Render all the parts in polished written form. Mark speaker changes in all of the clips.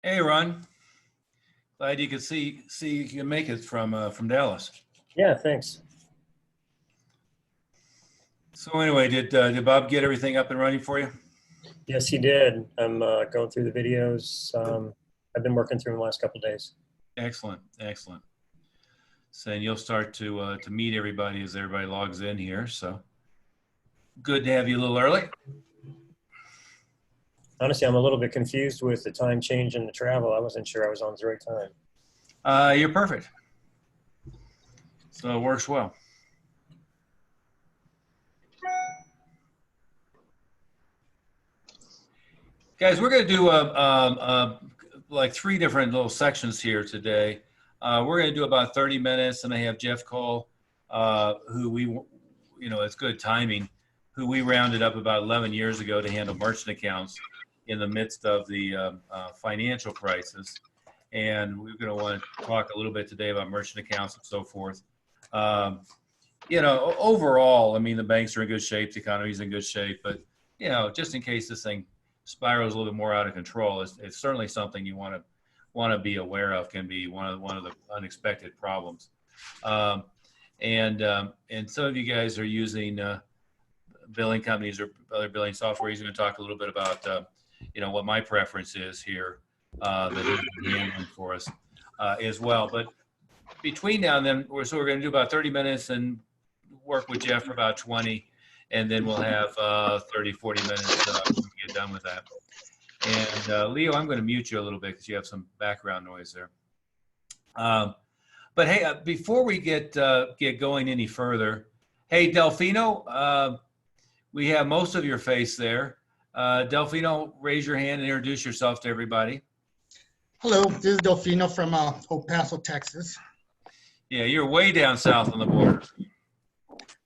Speaker 1: Hey, Ron. Glad you could see you can make it from Dallas.
Speaker 2: Yeah, thanks.
Speaker 1: So anyway, did Bob get everything up and running for you?
Speaker 2: Yes, he did. I'm going through the videos. I've been working through them the last couple of days.
Speaker 1: Excellent, excellent. So and you'll start to meet everybody as everybody logs in here. So good to have you a little early.
Speaker 2: Honestly, I'm a little bit confused with the time change in the travel. I wasn't sure I was on the right time.
Speaker 1: You're perfect. So it works well. Guys, we're going to do like 3 different little sections here today. We're going to do about 30 minutes, and I have Jeff Cole, who we, it's good timing, who we rounded up about 11 years ago to handle merchant accounts in the midst of the financial crisis. And we're going to want to talk a little bit today about merchant accounts and so forth. Overall, I mean, the banks are in good shape, the economy's in good shape, but, just in case this thing spirals a little bit more out of control, it's certainly something you want to be aware of. Can be one of the unexpected problems. And some of you guys are using billing companies or other billing software. He's going to talk a little bit about what my preference is here that he's handling for us as well. But between now and then, we're going to do about 30 minutes and work with Jeff for about 20. And then we'll have 30, 40 minutes when we get done with that. And Leo, I'm going to mute you a little bit because you have some background noise there. But hey, before we get going any further, hey, Delfino, we have most of your face there. Delfino, raise your hand and introduce yourself to everybody.
Speaker 3: Hello, this is Delfino from El Paso, Texas.
Speaker 1: Yeah, you're way down south on the border.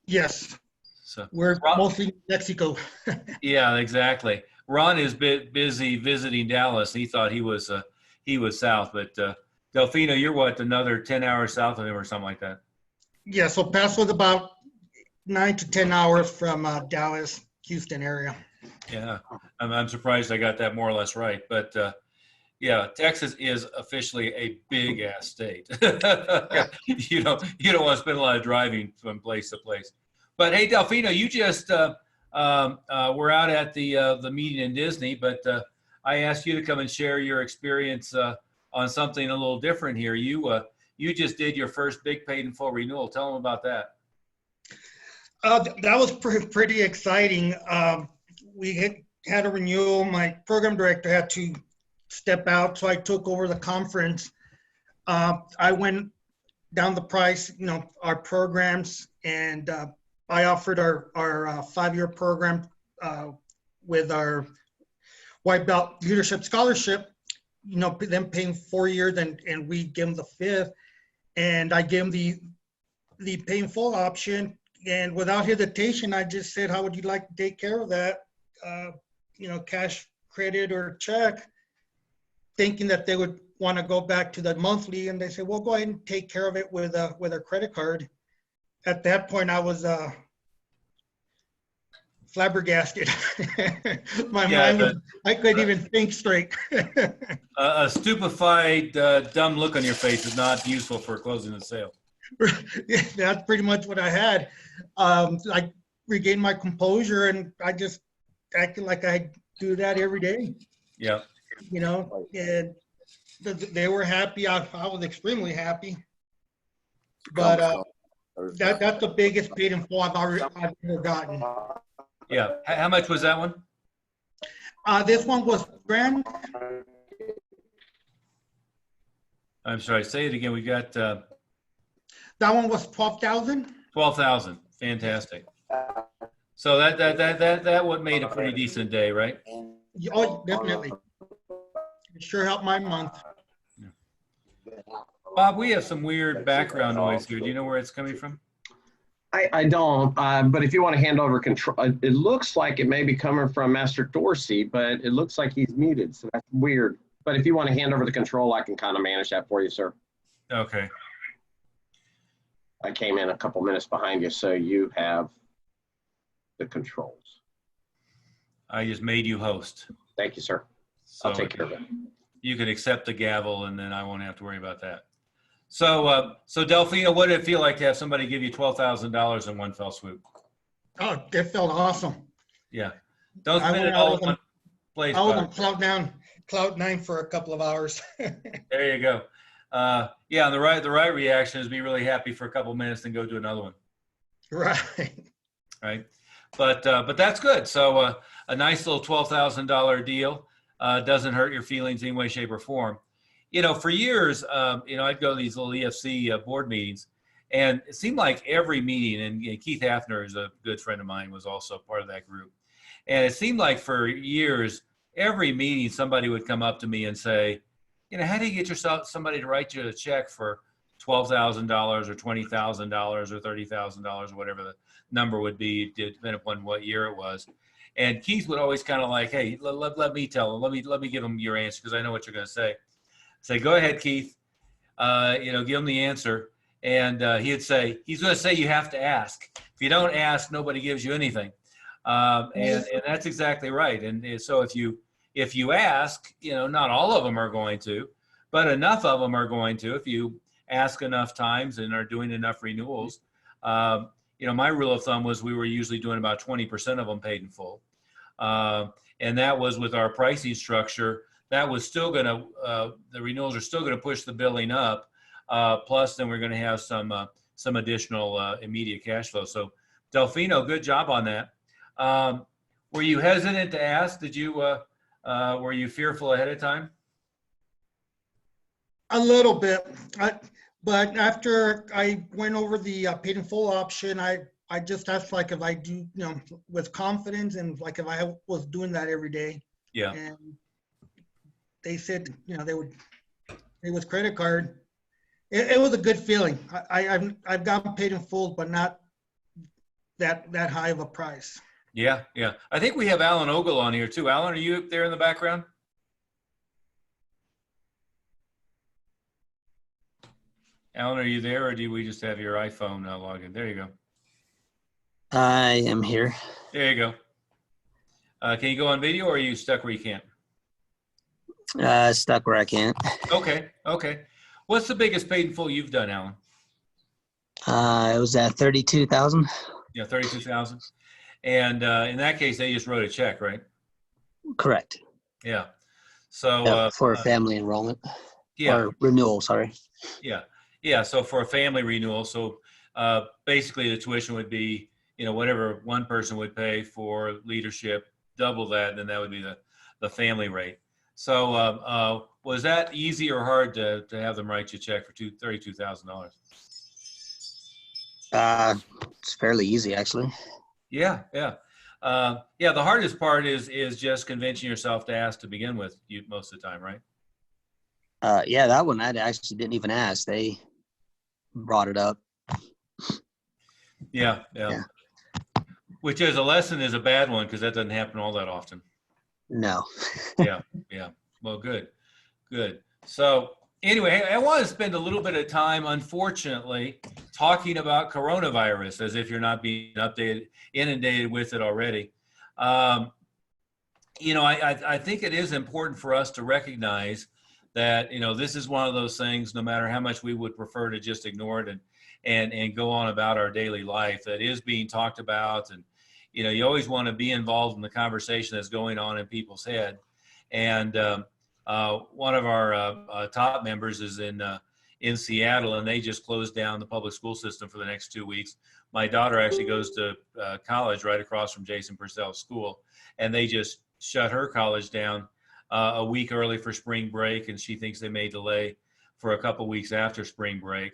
Speaker 3: Yes.
Speaker 1: So
Speaker 3: we're mostly Mexico.
Speaker 1: Yeah, exactly. Ron is busy visiting Dallas. He thought he was south, but Delfino, you're what, another 10 hours south of him or something like that?
Speaker 3: Yeah, so Paso is about 9 to 10 hours from Dallas, Houston area.
Speaker 1: Yeah, I'm surprised I got that more or less right. But yeah, Texas is officially a big ass state. You don't want to spend a lot of driving from place to place. But hey, Delfino, you just were out at the meeting in Disney, but I asked you to come and share your experience on something a little different here. You just did your first big paid in full renewal. Tell them about that.
Speaker 3: That was pretty exciting. We had a renewal. My program director had to step out, so I took over the conference. I went down the price, our programs, and I offered our 5-year program with our White Belt Leadership Scholarship, them paying 4 years and we give them the 5th. And I gave them the pay in full option. And without hesitation, I just said, how would you like to take care of that? Cash, credit, or check, thinking that they would want to go back to the monthly. And they said, well, go ahead and take care of it with a credit card. At that point, I was flabbergasted. My mind was, I couldn't even think straight.
Speaker 1: A stupefied, dumb look on your face is not useful for closing the sale.
Speaker 3: That's pretty much what I had. I regained my composure, and I just acted like I do that every day.
Speaker 1: Yeah.
Speaker 3: And they were happy. I was extremely happy. But that's the biggest paid in full I've ever gotten.
Speaker 1: Yeah. How much was that one?
Speaker 3: This one was grand.
Speaker 1: I'm sorry. Say it again. We got.
Speaker 3: That one was 12,000.
Speaker 1: 12,000. Fantastic. So that what made a pretty decent day, right?
Speaker 3: Oh, definitely. It sure helped my month.
Speaker 1: Bob, we have some weird background noise here. Do you know where it's coming from?
Speaker 4: I don't, but if you want to hand over control, it looks like it may be coming from Master Dorsey, but it looks like he's muted, so that's weird. But if you want to hand over the control, I can kind of manage that for you, sir.
Speaker 1: Okay.
Speaker 4: I came in a couple minutes behind you, so you have the controls.
Speaker 1: I just made you host.
Speaker 4: Thank you, sir.
Speaker 1: So
Speaker 4: I'll take care of it.
Speaker 1: you can accept the gavel, and then I won't have to worry about that. So, so Delfino, what did it feel like to have somebody give you $12,000 in one fell swoop?
Speaker 3: Oh, it felt awesome.
Speaker 1: Yeah. Don't
Speaker 3: I
Speaker 1: spend
Speaker 3: went
Speaker 1: it
Speaker 3: out
Speaker 1: all
Speaker 3: with
Speaker 1: in one place.
Speaker 3: I was
Speaker 1: Bud.
Speaker 3: on cloud nine for a couple of hours.
Speaker 1: There you go. Yeah, and the right reaction is be really happy for a couple of minutes, then go do another one.
Speaker 3: Right.
Speaker 1: Right. But that's good. So a nice little $12,000 deal doesn't hurt your feelings in any way, shape, or form. You know, for years, you know, I'd go to these little EFC board meetings, and it seemed like every meeting, and you know, Keith Hafner is a good friend of mine, was also part of that group. And it seemed like for years, every meeting, somebody would come up to me and say, you know, how do you get yourself somebody to write you a check for $12,000 or $20,000 or $30,000 or whatever the number would be, depending upon what year it was. And Keith would always kind of like, hey, let me tell him, let me give him your answer, because I know what you're going to say. Say, go ahead, Keith. You know, give him the answer. And he'd say, he's going to say you have to ask. If you don't ask, nobody gives you anything. And that's exactly right. And so if you ask, you know, not all of them are going to, but enough of them are going to. If you ask enough times and are doing enough renewals, you know, my rule of thumb was we were usually doing about 20% of them paid in full. And that was with our pricing structure. That was still going to, the renewals are still going to push the billing up. Plus, then we're going to have some additional immediate cash flow. So, Delfino, good job on that. Were you hesitant to ask? Did you, were you fearful ahead of time?
Speaker 3: A little bit. But after I went over the paid in full option, I just asked like if I do, you know, with confidence, and like if I was doing that every day.
Speaker 1: Yeah.
Speaker 3: And they said, you know, it was credit card. It was a good feeling. I've gotten paid in full, but not that high of a price.
Speaker 1: Yeah, yeah. I think we have Alan Ogle on here too. Alan, are you up there in the background? Alan, are you there, or do we just have your iPhone logged in? There you go.
Speaker 5: I am here.
Speaker 1: There you go. Can you go on video, or are you stuck where you can't?
Speaker 5: Stuck where I can't.
Speaker 1: Okay, okay. What's the biggest paid in full you've done, Alan?
Speaker 5: It was at 32,000.
Speaker 1: Yeah, 32,000. And in that case, they just wrote a check, right?
Speaker 5: Correct.
Speaker 1: Yeah. So
Speaker 5: Yep, for family enrollment.
Speaker 1: yeah,
Speaker 5: Or renewal, sorry.
Speaker 1: yeah, yeah. So for a family renewal, so basically the tuition would be, you know, whatever one person would pay for leadership, double that, and then that would be the family rate. So was that easy or hard to have them write you a check for $32,000?
Speaker 5: It's fairly easy, actually.
Speaker 1: Yeah, yeah. Yeah, the hardest part is just convincing yourself to ask to begin with, you most of the time, right?
Speaker 5: Yeah, that one I actually didn't even ask. They brought it up.
Speaker 1: Yeah, yeah.
Speaker 5: Yeah.
Speaker 1: Which as a lesson is a bad one, because that doesn't happen all that often.
Speaker 5: No.
Speaker 1: Yeah, yeah. Well, good, good. So anyway, I want to spend a little bit of time, unfortunately, talking about coronavirus, as if you're not being inundated with it already. You know, I think it is important for us to recognize that, you know, this is one of those things, no matter how much we would prefer to just ignore it and go on about our daily life, that is being talked about. And, you know, you always want to be involved in the conversation that's going on in people's head. And one of our top members is in Seattle, and they just closed down the public school system for the next 2 weeks. My daughter actually goes to college right across from Jason Purcell's school, and they just shut her college down a week early for spring break, and she thinks they may delay for a couple weeks after spring break.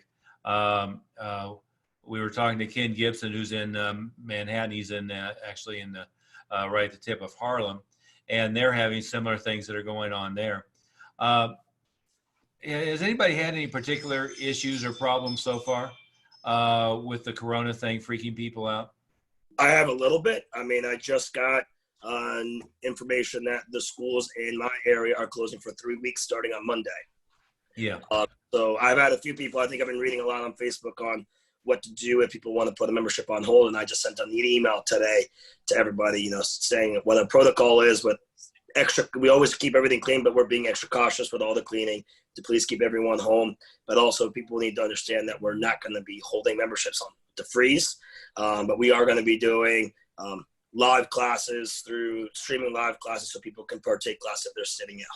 Speaker 1: We were talking to Ken Gibson, who's in Manhattan. He's actually in the right at the tip of Harlem, and they're having similar things that are going on there. Has anybody had any particular issues or problems so far with the corona thing freaking people out?
Speaker 6: I have a little bit. I mean, I just got information that the schools in my area are closing for 3 weeks starting on Monday.
Speaker 1: Yeah.
Speaker 6: So I've had a few people, I think I've been reading a lot on Facebook on what to do if people want to put a membership on hold. And I just sent an email today to everybody, you know, saying what a protocol is with we always keep everything clean, but we're being extra cautious with all the cleaning to please keep everyone home. But also people need to understand that we're not going to be holding memberships on to freeze, but we are going to be doing live classes through streaming live classes so people can partake classes if they're sitting at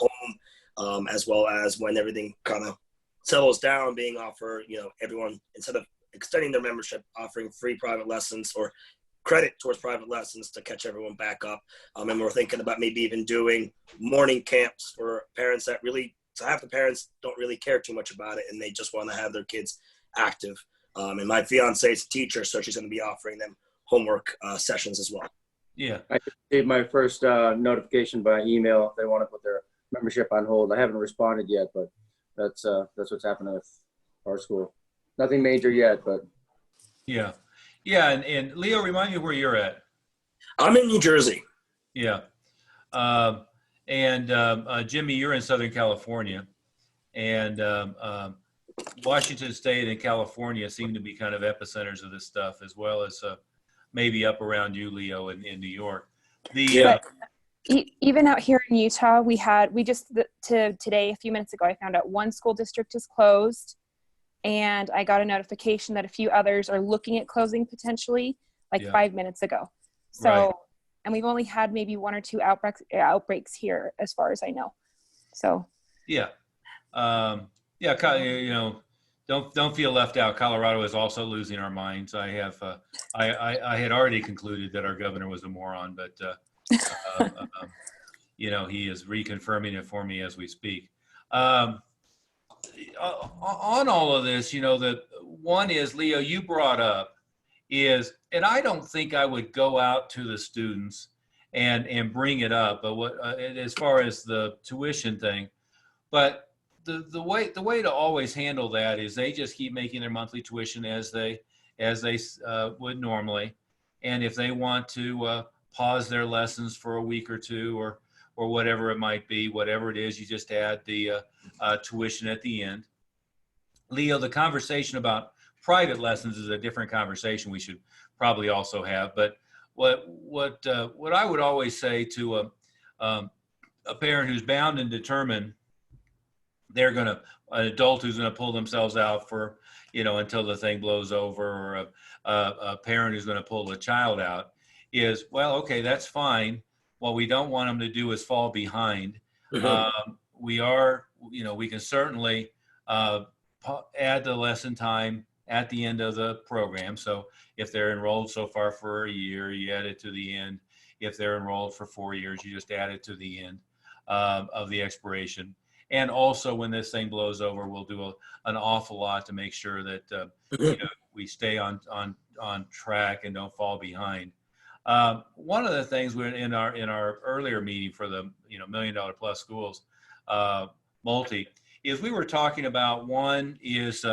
Speaker 6: home, as well as when everything kind of settles down, being offered, everyone, instead of extending their membership, offering free private lessons or credit towards private lessons to catch everyone back up. And we're thinking about maybe even doing morning camps for parents that really, so half the parents don't really care too much about it and they just want to have their kids active. And my fiance is a teacher, so she's going to be offering them homework sessions as well.
Speaker 1: Yeah.
Speaker 7: I received my first notification by email. They want to put their membership on hold. I haven't responded yet, but that's what's happening with our school. Nothing major yet, but.
Speaker 1: Yeah. Yeah. And Leo, remind me where you're at.
Speaker 6: I'm in New Jersey.
Speaker 1: Yeah. Jimmy, you're in Southern California. And Washington State and California seem to be kind of epicenters of this stuff, as well as maybe up around you, Leo, in New York.
Speaker 8: Even out here in Utah, today, a few minutes ago, I found out one school district is closed, and I got a notification that a few others are looking at closing potentially, 5 minutes ago. So,
Speaker 1: right.
Speaker 8: And we've only had maybe one or two outbreaks here, as far as I know. So. Yeah.
Speaker 1: Don't feel left out. Colorado is also losing our minds. I had already concluded that our governor was a moron, but he is reconfirming it for me as we speak. On all of this, the one is, Leo, you brought up is, and I don't think I would go out to the students and bring it up, but as far as the tuition thing, but the way to always handle that is they just keep making their monthly tuition as they would normally, and if they want to pause their lessons for a week or two or whatever it might be, whatever it is, you just add the tuition at the end. Leo, the conversation about private lessons is a different conversation we should probably also have. But what I would always say to a parent who's bound and determined an adult who's going to pull themselves out for, until the thing blows over, or a parent who's going to pull a child out is, well, okay, that's fine. What we don't want them to do is fall behind. Mm-hmm. We can certainly add the lesson time at the end of the program. So if they're enrolled so far for a year, you add it to the end. If they're enrolled for 4 years, you just add it to the end of the expiration. And also, when this thing blows over, we'll do an awful lot to make sure that we stay on track and don't fall behind. One of the things we're in our earlier meeting for the $1 million plus schools multi is we were talking about, one is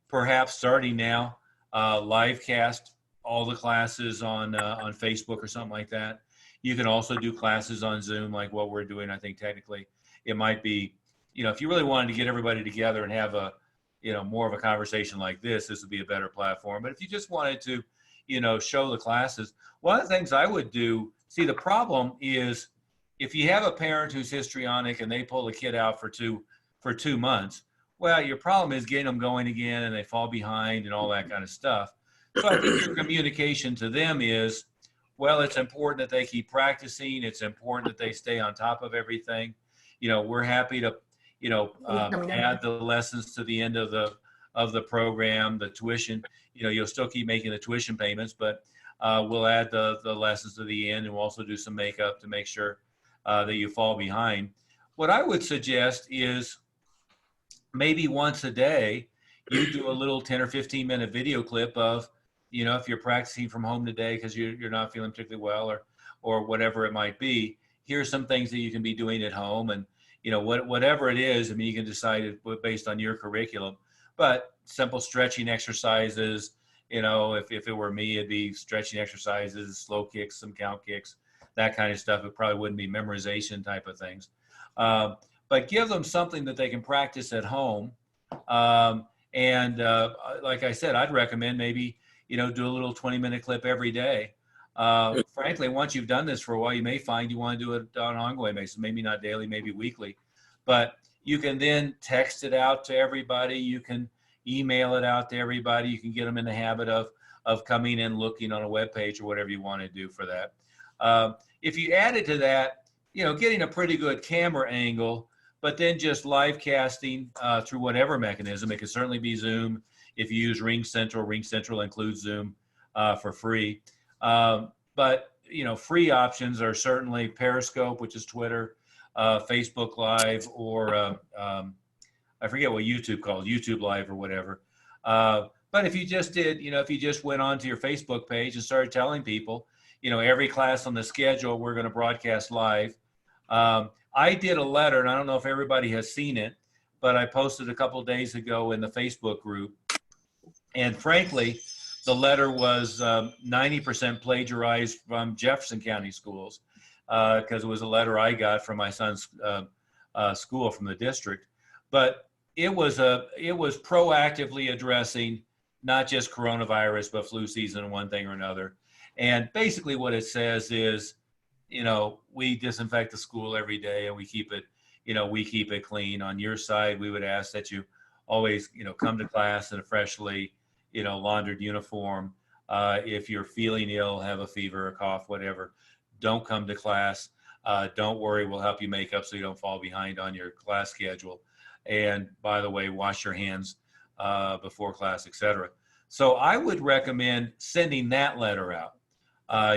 Speaker 1: perhaps starting now live cast all the classes on Facebook or something like that. You can also do classes on Zoom like what we're doing. I think technically it might be, if you really wanted to get everybody together and have more of a conversation like this would be a better platform. But if you just wanted to, show the classes, one of the things I would do, the problem is if you have a parent who's histrionic and they pull a kid out for 2 months, well, your problem is getting them going again and they fall behind and all that kind of stuff. So I think your communication to them is, well, it's important that they keep practicing. It's important that they stay on top of everything. We're happy to, add the lessons to the end of the program, the tuition. You'll still keep making the tuition payments, but we'll add the lessons to the end, and we'll also do some makeup to make sure that you fall behind. What I would suggest is maybe once a day, you do a little 10 or 15 minute video clip of, if you're practicing from home today because you're not feeling particularly well or whatever it might be, here's some things that you can be doing at home. And, whatever it is, you can decide it based on your curriculum, but simple stretching exercises, if it were me, it'd be stretching exercises, slow kicks, some count kicks, that kind of stuff. It probably wouldn't be memorization type of things. But give them something that they can practice at home. Like I said, I'd recommend maybe, do a little 20-minute clip every day Frankly, once you've done this for a while, you may find you want to do it on an ongoing basis, maybe not daily, maybe weekly, but you can then text it out to everybody. You can email it out to everybody. You can get them in the habit of coming and looking on a web page or whatever you want to do for that. If you added to that, getting a pretty good camera angle, but then just live casting through whatever mechanism. It could certainly be Zoom. If you use Ring Central includes Zoom for free. But free options are certainly Periscope, which is Twitter, Facebook Live, or I forget what YouTube called, YouTube Live or whatever. But if you just did, if you just went onto your Facebook page and started telling people, every class on the schedule, we're going to broadcast live. I did a letter, and I don't know if everybody has seen it, but I posted a couple of days ago in the Facebook group. And frankly, the letter was 90% plagiarized from Jefferson County schools because it was a letter I got from my son's school from the district. But it was proactively addressing not just coronavirus, but flu season and one thing or another. And basically what it says is, we disinfect the school every day and we keep it clean. On your side, we would ask that you always, come to class in a freshly, laundered uniform. If you're feeling ill, have a fever, a cough, whatever, don't come to class. Don't worry, we'll help you make up so you don't fall behind on your class schedule. And by the way, wash your hands before class, etc. So I would recommend sending that letter out.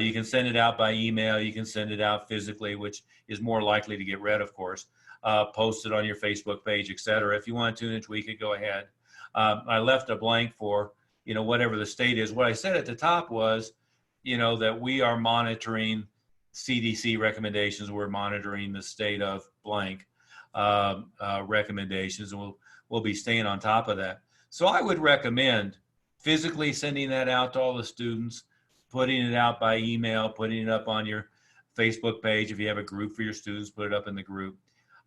Speaker 1: You can send it out by email. You can send it out physically, which is more likely to get read, of course. Post it on your Facebook page, etc. If you want to tweak it, go ahead. I left a blank for, whatever the state is. What I said at the top was, that we are monitoring CDC recommendations. We're monitoring the state of blank recommendations, and we'll be staying on top of that. So I would recommend physically sending that out to all the students, putting it out by email, putting it up on your Facebook page. If you have a group for your students, put it up in the group.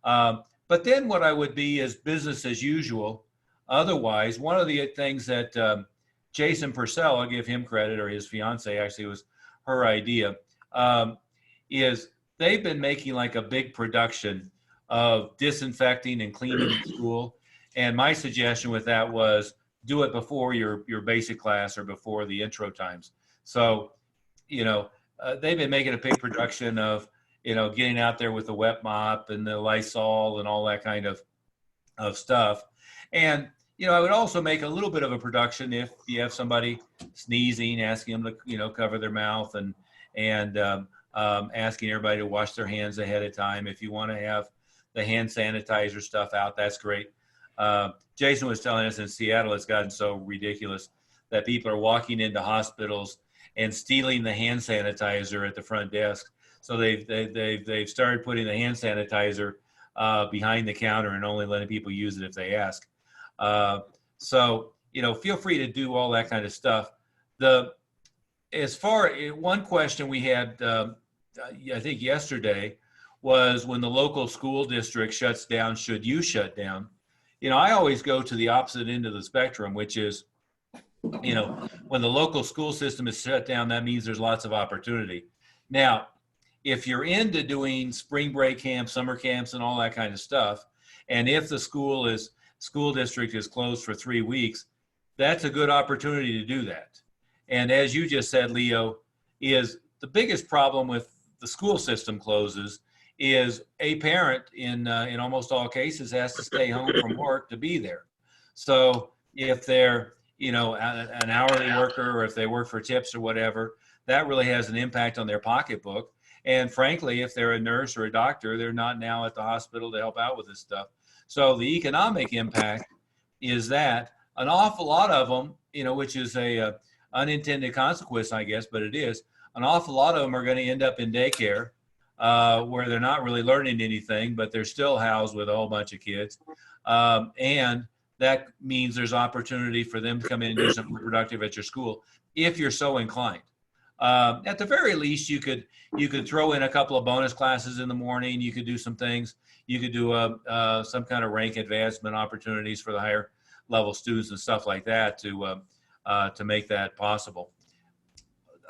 Speaker 1: But then what I would be is business as usual. Otherwise, one of the things that Jason Purcell, I'll give him credit, or his fiance, actually was her idea, is they've been making like a big production of disinfecting and cleaning in school. And my suggestion with that was do it before your basic class or before the intro times. So, they've been making a big production of, getting out there with the wet mop and the Lysol and all that kind of stuff. And, I would also make a little bit of a production if you have somebody sneezing, asking them to, cover their mouth and asking everybody to wash their hands ahead of time. If you want to have the hand sanitizer stuff out, that's great. Jason was telling us in Seattle, it's gotten so ridiculous that people are walking into hospitals and stealing the hand sanitizer at the front desk. So they've started putting the hand sanitizer behind the counter and only letting people use it if they ask. So feel free to do all that kind of stuff. One question we had, I think yesterday, was when the local school district shuts down, should you shut down? I always go to the opposite end of the spectrum, which is, when the local school system is shut down, that means there's lots of opportunity. Now, if you're into doing spring break camps, summer camps, and all that kind of stuff, and if the school district is closed for 3 weeks, that's a good opportunity to do that. And as you just said, Leo, is the biggest problem with the school system closes is a parent in almost all cases has to stay home from work to be there. So if they're an hourly worker, or if they work for tips or whatever, that really has an impact on their pocketbook. And frankly, if they're a nurse or a doctor, they're not now at the hospital to help out with this stuff. So the economic impact is that an awful lot of them, which is a unintended consequence, I guess, but it is, an awful lot of them are going to end up in daycare where they're not really learning anything, but they're still housed with a whole bunch of kids. And that means there's opportunity for them to come in and do something productive at your school if you're so inclined. At the very least, you could throw in a couple of bonus classes in the morning. You could do some things. You could do some kind of rank advancement opportunities for the higher level students and stuff like that to make that possible.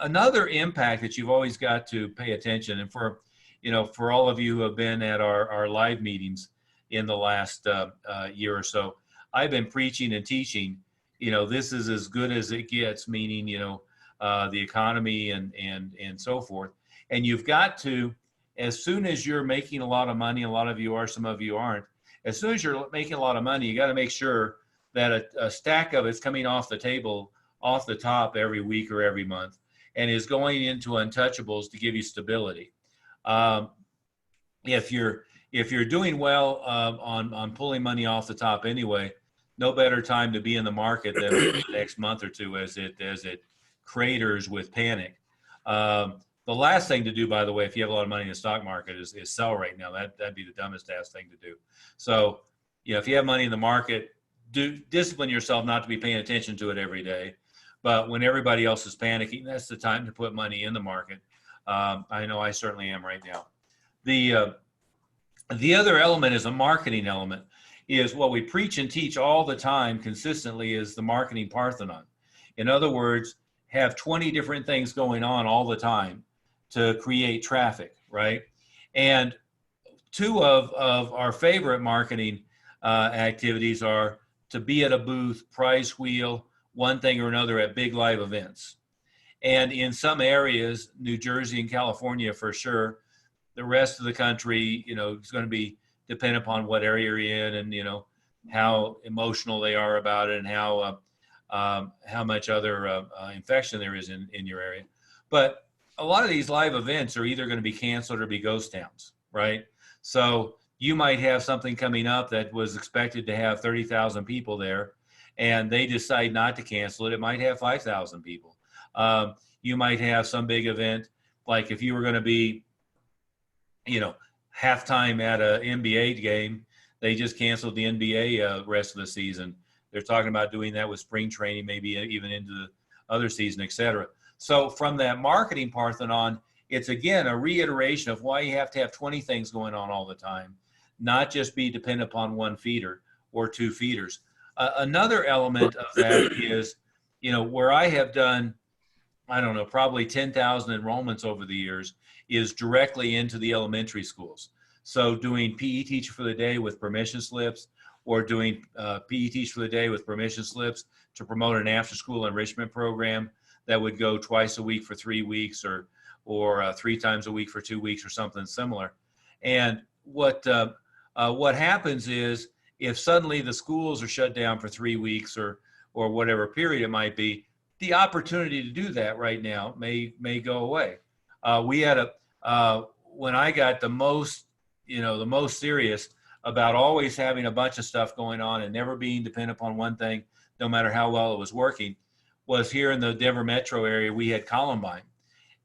Speaker 1: another impact that you've always got to pay attention, and for all of you who have been at our live meetings in the last year or so, I've been preaching and teaching, this is as good as it gets, meaning, the economy and so forth. And you've got to, as soon as you're making a lot of money, a lot of you are, some of you aren't, as soon as you're making a lot of money, you got to make sure that a stack of it's coming off the table, off the top every week or every month, and is going into untouchables to give you stability. If you're doing well on pulling money off the top anyway, no better time to be in the market than the next month or two as it craters with panic. The last thing to do, by the way, if you have a lot of money in the stock market, is sell right now. That'd be the dumbest ass thing to do. So, if you have money in the market, discipline yourself not to be paying attention to it every day. But when everybody else is panicking, that's the time to put money in the market. I know I certainly am right now. The other element is a marketing element, is what we preach and teach all the time consistently is the marketing Parthenon. In other words, have 20 different things going on all the time to create traffic, right? And two of our favorite marketing activities are to be at a booth, prize wheel, one thing or another at big live events. And in some areas, New Jersey and California for sure, the rest of the country, is going to be dependent upon what area you're in and, how emotional they are about it and how much other infection there is in your area. But a lot of these live events are either going to be canceled or be ghost towns, right? So you might have something coming up that was expected to have 30,000 people there, and they decide not to cancel it. It might have 5,000 people. You might have some big event, like if you were going to be, halftime at an NBA game, they just canceled the NBA rest of the season. They're talking about doing that with spring training, maybe even into the other season, et cetera. So from that marketing Parthenon, it's again a reiteration of why you have to have 20 things going on all the time, not just be dependent upon one feeder or two feeders. Another element of that is, where I have done, I don't know, probably 10,000 enrollments over the years, is directly into the elementary schools. So doing PE teacher for the day with permission slips, or doing PE teacher for the day with permission slips to promote an after-school enrichment program that would go twice a week for 3 weeks, or 3 times a week for 2 weeks, or something similar. And what happens is, if suddenly the schools are shut down for 3 weeks or whatever period it might be, the opportunity to do that right now may go away. We had when I got the most serious about always having a bunch of stuff going on and never being dependent upon one thing, no matter how well it was working, was here in the Denver metro area. We had Columbine,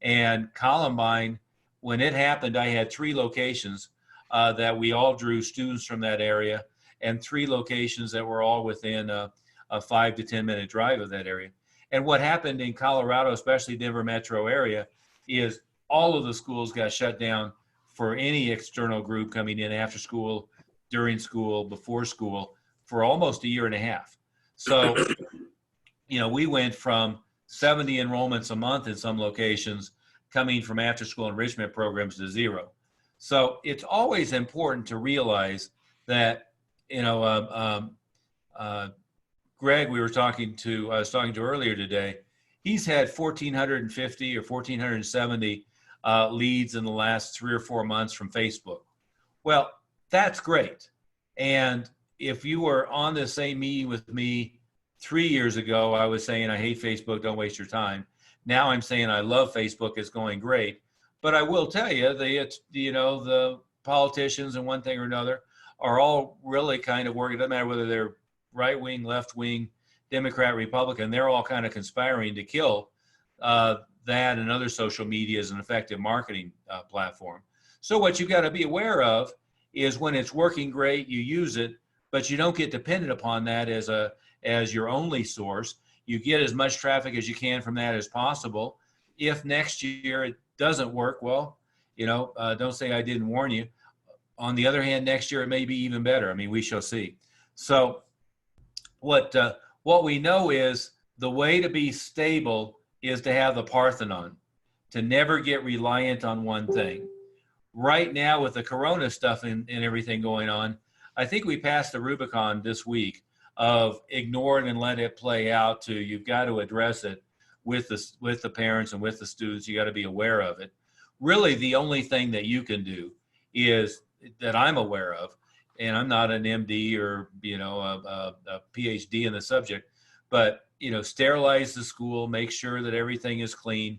Speaker 1: and Columbine, when it happened, I had 3 locations that we all drew students from that area, and 3 locations that were all within a 5 to 10 minute drive of that area. And what happened in Colorado, especially Denver metro area, is all of the schools got shut down for any external group coming in after school, during school, before school, for almost a year and a half. So, we went from 70 enrollments a month in some locations coming from after school enrichment programs to 0. So it's always important to realize that, Greg, I was talking to earlier today, he's had 1,450 or 1,470 leads in the last 3 or 4 months from Facebook. Well, that's great. And if you were on the same meeting with me 3 years ago, I was saying, I hate Facebook, don't waste your time. Now I'm saying I love Facebook, it's going great. But I will tell you, the politicians and one thing or another are all really kind of working. It doesn't matter whether they're right wing, left wing, Democrat, Republican, they're all kind of conspiring to kill that and other social media as an effective marketing platform. So what you've got to be aware of is when it's working great, you use it, but you don't get dependent upon that as your only source. You get as much traffic as you can from that as possible. If next year it doesn't work, well, don't say I didn't warn you. On the other hand, next year it may be even better. I mean, we shall see. So what we know is the way to be stable is to have the Parthenon, to never get reliant on one thing. Right now with the Corona stuff and everything going on, I think we passed the Rubicon this week of ignore it and let it play out to you've got to address it with the parents and with the students. You got to be aware of it. Really, the only thing that you can do is that I'm aware of, and I'm not an MD or a PhD in the subject, but sterilize the school, make sure that everything is clean,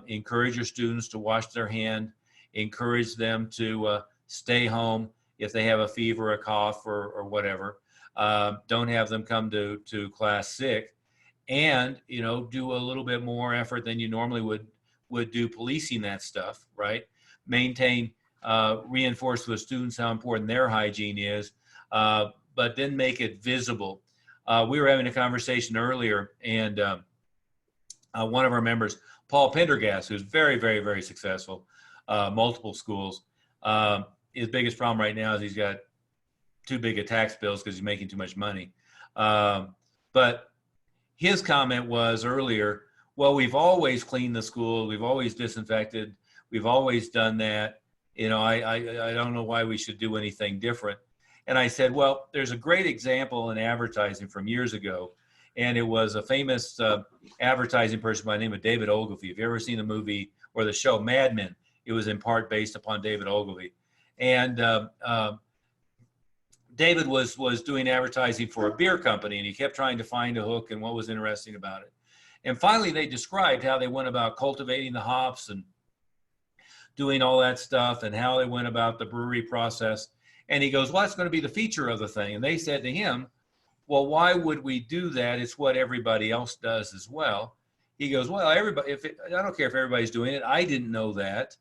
Speaker 1: encourage your students to wash their hand, encourage them to stay home if they have a fever, a cough, or whatever. Don't have them come to class sick, and do a little bit more effort than you normally would do policing that stuff, right? Maintain, reinforce with students how important their hygiene is, but then make it visible. We were having a conversation earlier, and one of our members, Paul Pendergast, who's very, very, very successful, multiple schools, his biggest problem right now is he's got too big a tax bills because he's making too much money. But his comment was earlier, well, we've always cleaned the school, we've always disinfected, we've always done that. I don't know why we should do anything different. And I said, well, there's a great example in advertising from years ago. And it was a famous advertising person by the name of David Ogilvy. If you've ever seen the movie or the show Mad Men, it was in part based upon David Ogilvy. And David was doing advertising for a beer company, and he kept trying to find a hook and what was interesting about it. And finally, they described how they went about cultivating the hops and doing all that stuff and how they went about the brewery process. And he goes, well, that's going to be the feature of the thing. And they said to him, well, why would we do that? It's what everybody else does as well. He goes, well, everybody, I don't care if everybody's doing it. I didn't know that.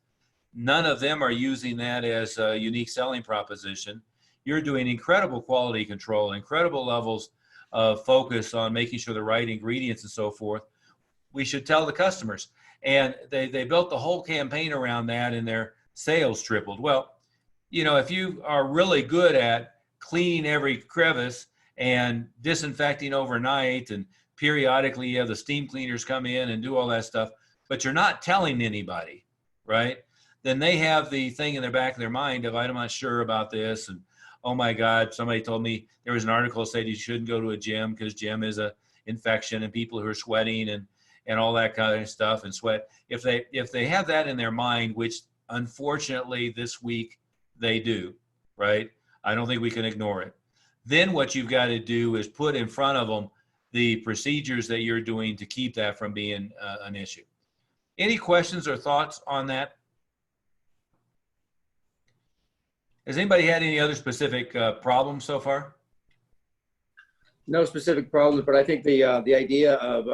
Speaker 1: None of them are using that as a unique selling proposition. You're doing incredible quality control, incredible levels of focus on making sure the right ingredients and so forth. We should tell the customers. And they built the whole campaign around that, and their sales tripled. Well, if you are really good at cleaning every crevice and disinfecting overnight, and periodically you have the steam cleaners come in and do all that stuff, but you're not telling anybody, right? Then they have the thing in the back of their mind of, I'm not sure about this. And, oh my God, somebody told me there was an article that said you shouldn't go to a gym because gym is a infection, and people who are sweating and all that kind of stuff and sweat. If they have that in their mind, which unfortunately this week they do, right? I don't think we can ignore it. Then what you've got to do is put in front of them the procedures that you're doing to keep that from being an issue. Any questions or thoughts on that? Has anybody had any other specific problems so far?
Speaker 7: No specific problems, but I think the idea of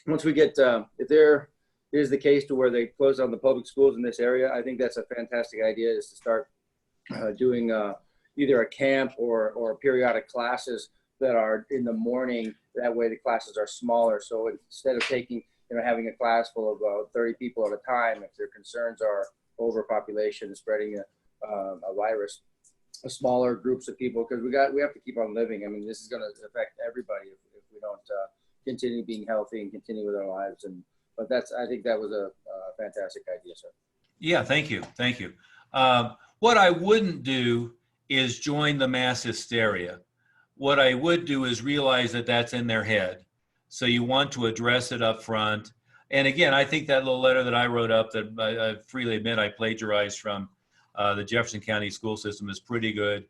Speaker 7: once we get, if there is the case to where they close down the public schools in this area, I think that's a fantastic idea, is to start doing either a camp or periodic classes that are in the morning. That way the classes are smaller. So instead of taking, having a class full of 30 people at a time, if their concerns are overpopulation, spreading a virus, a smaller groups of people, because we have to keep on living. I mean, this is going to affect everybody if we don't continue being healthy and continue with our lives. But I think that was a fantastic idea, sir.
Speaker 1: Yeah, thank you. What I wouldn't do is join the mass hysteria. What I would do is realize that that's in their head. So you want to address it up front. And again, I think that little letter that I wrote up that I freely admit I plagiarized from the Jefferson County school system is pretty good.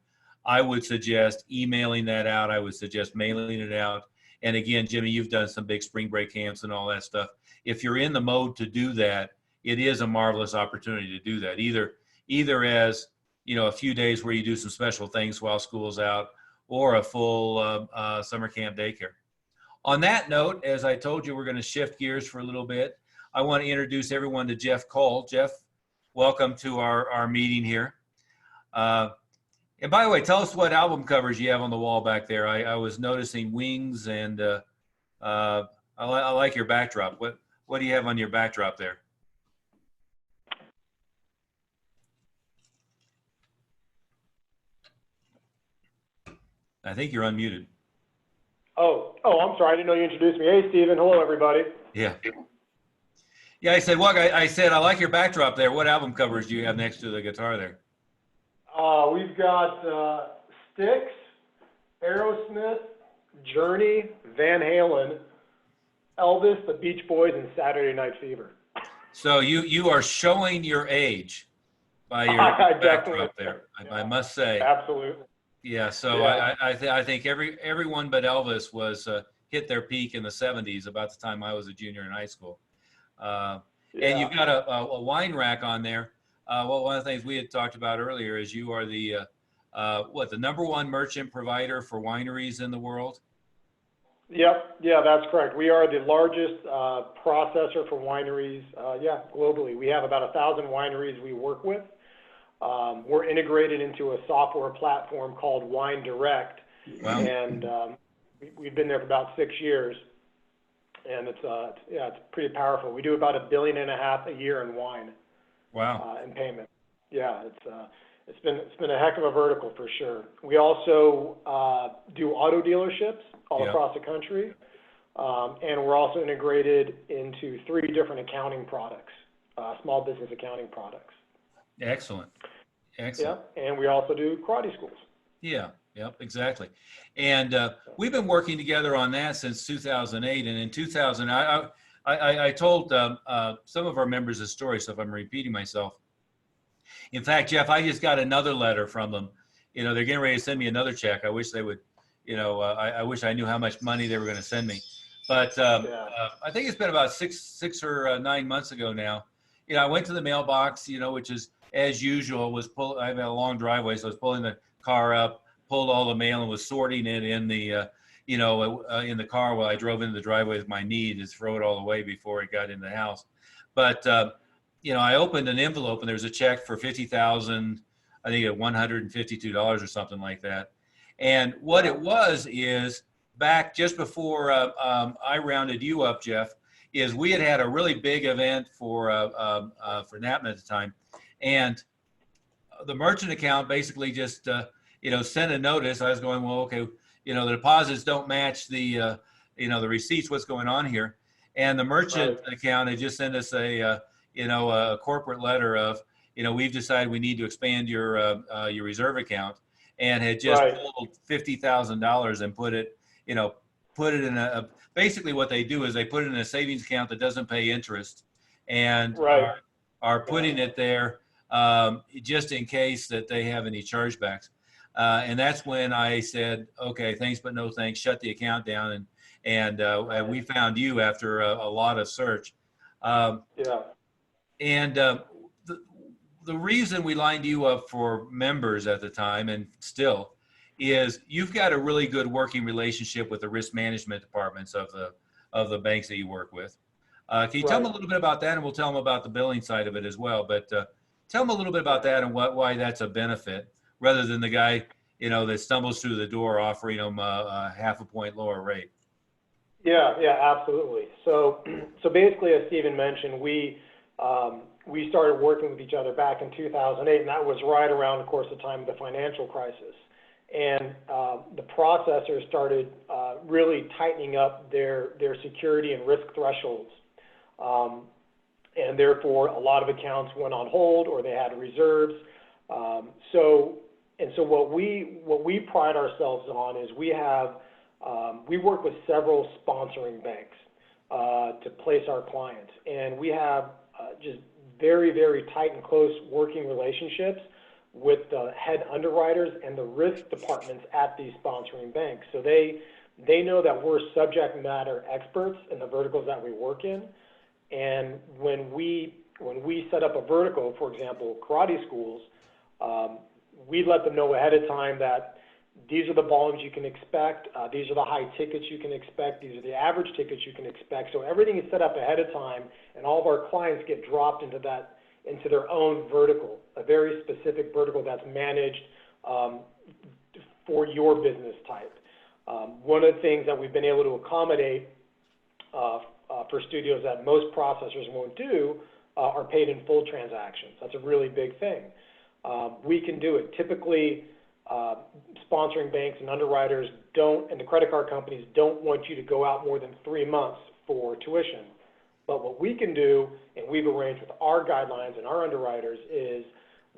Speaker 1: I would suggest emailing that out. I would suggest mailing it out. And again, Jimmy, you've done some big spring break camps and all that stuff. If you're in the mode to do that, it is a marvelous opportunity to do that. Either as, a few days where you do some special things while school's out, or a full summer camp daycare. On that note, as I told you, we're going to shift gears for a little bit. I want to introduce everyone to Jeff Cole. Jeff, welcome to our meeting here. And by the way, tell us what album covers you have on the wall back there. I was noticing Wings, and I like your backdrop. What do you have on your backdrop there? I think you're unmuted.
Speaker 9: Oh, I'm sorry. I didn't know you introduced me. Hey, Stephen. Hello, everybody.
Speaker 1: Yeah. Yeah, I said, look, I said, I like your backdrop there. What album covers do you have next to the guitar there?
Speaker 9: We've got Styx, Aerosmith, Journey, Van Halen, Elvis, the Beach Boys, and Saturday Night Fever.
Speaker 1: So you are showing your age by your backdrop there. I must say.
Speaker 9: Absolutely.
Speaker 1: Yeah. So
Speaker 9: Yeah.
Speaker 1: I think everyone but Elvis was hit their peak in the 70s, about the time I was a junior in high school. And you've got a wine rack on there. Well, one of the things we had talked about earlier is you are the the #1 merchant provider for wineries in the world.
Speaker 9: Yep. Yeah, that's correct. We are the largest processor for wineries. Globally, we have about 1,000 wineries we work with. We're integrated into a software platform called Wine Direct,
Speaker 1: Wow.
Speaker 9: and we've been there for about 6 years. And it's pretty powerful. We do about $1.5 billion a year in wine.
Speaker 1: Wow.
Speaker 9: In payment. Yeah, it's been a heck of a vertical for sure. We also do auto dealerships all across the country, and we're also integrated into 3 different accounting products, small business accounting products.
Speaker 1: Excellent.
Speaker 9: Yeah, and we also do karate schools.
Speaker 1: Yeah. Yep, exactly. And we've been working together on that since 2008. And in 2000, I told some of our members a story, so if I'm repeating myself. In fact, Jeff, I just got another letter from them. You know, they're getting ready to send me another check. I wish they would, I wish I knew how much money they were going to send me. But I think it's been about six or 9 months ago now. I went to the mailbox, which is, as usual, I have a long driveway, so I was pulling the car up, pulled all the mail and was sorting it in the, in the car while I drove into the driveway with my knee to throw it all away before it got in the house. But, I opened an envelope and there was a check for $50,000, I think at $152 or something like that. And what it was is back just before I rounded you up, Jeff, is we had a really big event for NAPN at the time. And the merchant account basically just, sent a notice. I was going, well, okay, the deposits don't match the receipts. What's going on here? And the merchant account had just sent us a corporate letter of, we've decided we need to expand your reserve account, and had just pulled $50,000 and put it in basically what they do is they put it in a savings account that doesn't pay interest, and are putting it there just in case that they have any chargebacks. And that's when I said, okay, thanks, but no thanks, shut the account down. And we found you after a lot of search. And the reason we lined you up for members at the time, and still, is you've got a really good working relationship with the risk management departments of the banks that you work with. Can you tell them a little bit about that, and we'll tell them about the billing side of it as well. But tell them a little bit about that and why that's a benefit, rather than the guy, that stumbles through the door offering them a half a point lower rate.
Speaker 9: Yeah, absolutely. So basically, as Stephen mentioned, we started working with each other back in 2008, and that was right around, of course, the time of the financial crisis. And the processors started really tightening up their security and risk thresholds. And therefore, a lot of accounts went on hold, or they had reserves. So what we pride ourselves on is we work with several sponsoring banks to place our clients, and we have just very, very tight and close working relationships with the head underwriters and the risk departments at these sponsoring banks. So they know that we're subject matter experts in the verticals that we work in. And when we set up a vertical, for example, karate schools, we let them know ahead of time that these are the volumes you can expect. These are the high tickets you can expect. These are the average tickets you can expect. So everything is set up ahead of time, and all of our clients get dropped into their own vertical, a very specific vertical that's managed for your business type. One of the things that we've been able to accommodate for studios that most processors won't do are paid in full transactions. That's a really big thing. We can do it. Typically, sponsoring banks and underwriters don't, and the credit card companies don't want you to go out more than 3 months for tuition. But what we can do, and we've arranged with our guidelines and our underwriters, is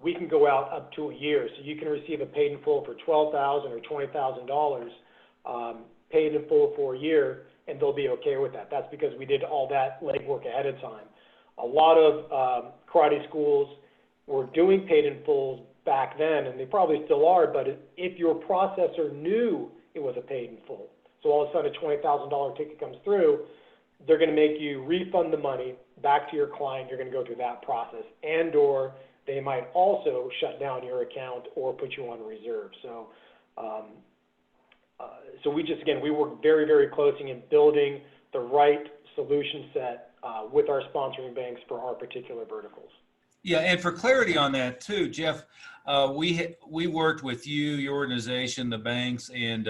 Speaker 9: we can go out up to a year. So you can receive a paid in full for $12,000 or $20,000 paid in full for a year, and they'll be okay with that. That's because we did all that legwork ahead of time. A lot of karate schools were doing paid in fulls back then, and they probably still are, but if your processor knew it was a paid in full, so all of a sudden a $20,000 ticket comes through, they're going to make you refund the money back to your client. You're going to go through that process, and or they might also shut down your account or put you on reserve. So, so we just, again, we work very, very closely in building the right solution set with our sponsoring banks for our particular verticals.
Speaker 1: Yeah, and for clarity on that too, Jeff, we worked with you, your organization, the banks, and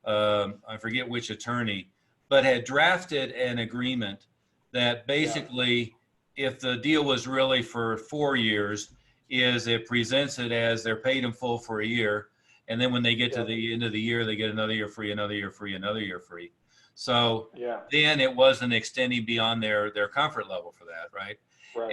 Speaker 1: I forget which attorney, but had drafted an agreement that basically, if the deal was really for 4 years, is it presents it as they're paid in full for a year, and then when they get to the end of the year, they get another year free, another year free, another year free. So then it wasn't extending beyond their comfort level for that, right?
Speaker 9: Right.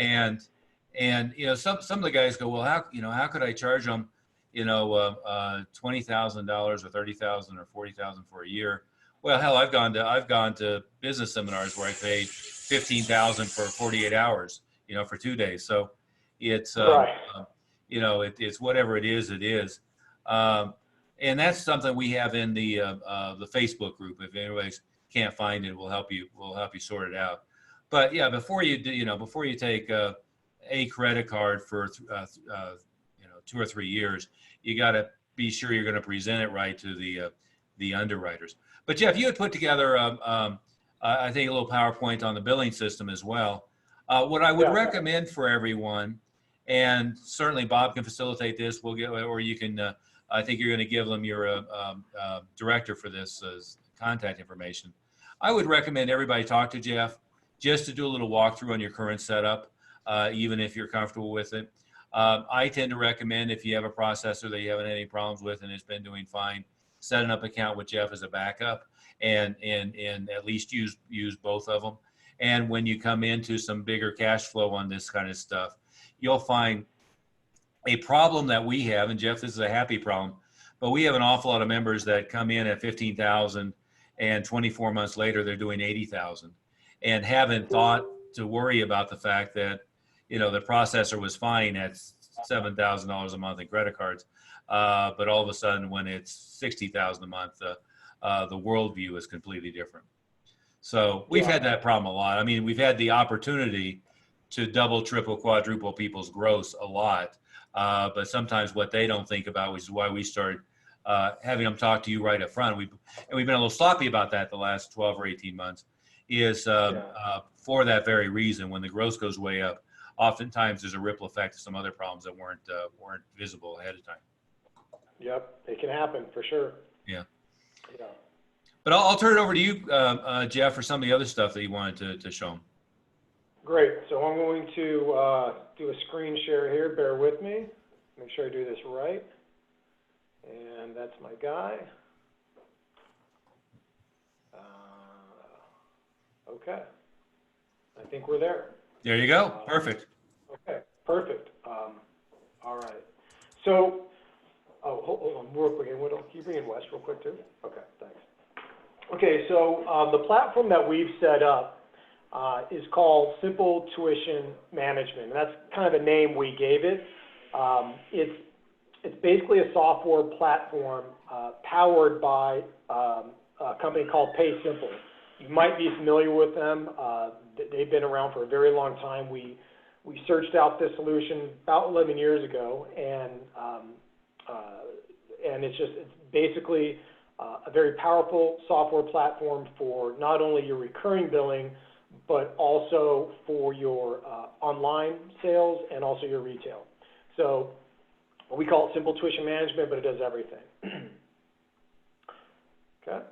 Speaker 1: And you know, some of the guys go, well, how could I charge them, $20,000 or $30,000 or $40,000 for a year? Well, hell, I've gone to business seminars where I paid $15,000 for 48 hours, for 2 days. So it's it's whatever it is, it is. And that's something we have in the Facebook group. If anybody can't find it, we'll help you sort it out. But yeah, before you take a credit card for 2 or 3 years, you got to be sure you're going to present it right to the underwriters. But Jeff, you had put together I think a little PowerPoint on the billing system as well. What I would recommend for everyone, and certainly Bob can facilitate this, or you can. I think you're going to give them your director for this contact information. I would recommend everybody talk to Jeff just to do a little walkthrough on your current setup, even if you're comfortable with it. I tend to recommend, if you have a processor that you haven't had any problems with and it's been doing fine, setting up an account with Jeff as a backup and at least use both of them. And when you come into some bigger cash flow on this kind of stuff, you'll find a problem that we have, and Jeff, this is a happy problem, but we have an awful lot of members that come in at 15,000 and 24 months later they're doing 80,000 and haven't thought to worry about the fact that the processor was fine at $7,000 a month in credit cards, but all of a sudden when it's 60,000 a month, the worldview is completely different. So we've had that problem a lot. I mean, we've had the opportunity to double, triple, quadruple people's gross a lot. But sometimes what they don't think about, which is why we started having them talk to you right up front, we've been a little sloppy about that the last 12 or 18 months, is for that very reason. When the gross goes way up, oftentimes there's a ripple effect to some other problems that weren't visible ahead of time.
Speaker 9: Yep, it can happen for sure.
Speaker 1: Yeah. But I'll turn it over to you, Jeff, for some of the other stuff that you wanted to show them.
Speaker 9: Great. So I'm going to do a screen share here. Bear with me. Make sure I do this right. And that's my guy. Okay. I think we're there.
Speaker 1: There you go. Perfect.
Speaker 9: Okay. Perfect. All right. So, hold on real quick. Can you bring in Wes real quick too? Okay. Thanks. Okay. So the platform that we've set up is called Simple Tuition Management. And that's kind of the name we gave it. It's basically a software platform powered by a company called PaySimple. You might be familiar with them. They've been around for a very long time. We searched out this solution about 11 years ago, and it's basically a very powerful software platform for not only your recurring billing, but also for your online sales and also your retail. So we call it Simple Tuition Management, but it does everything. Okay.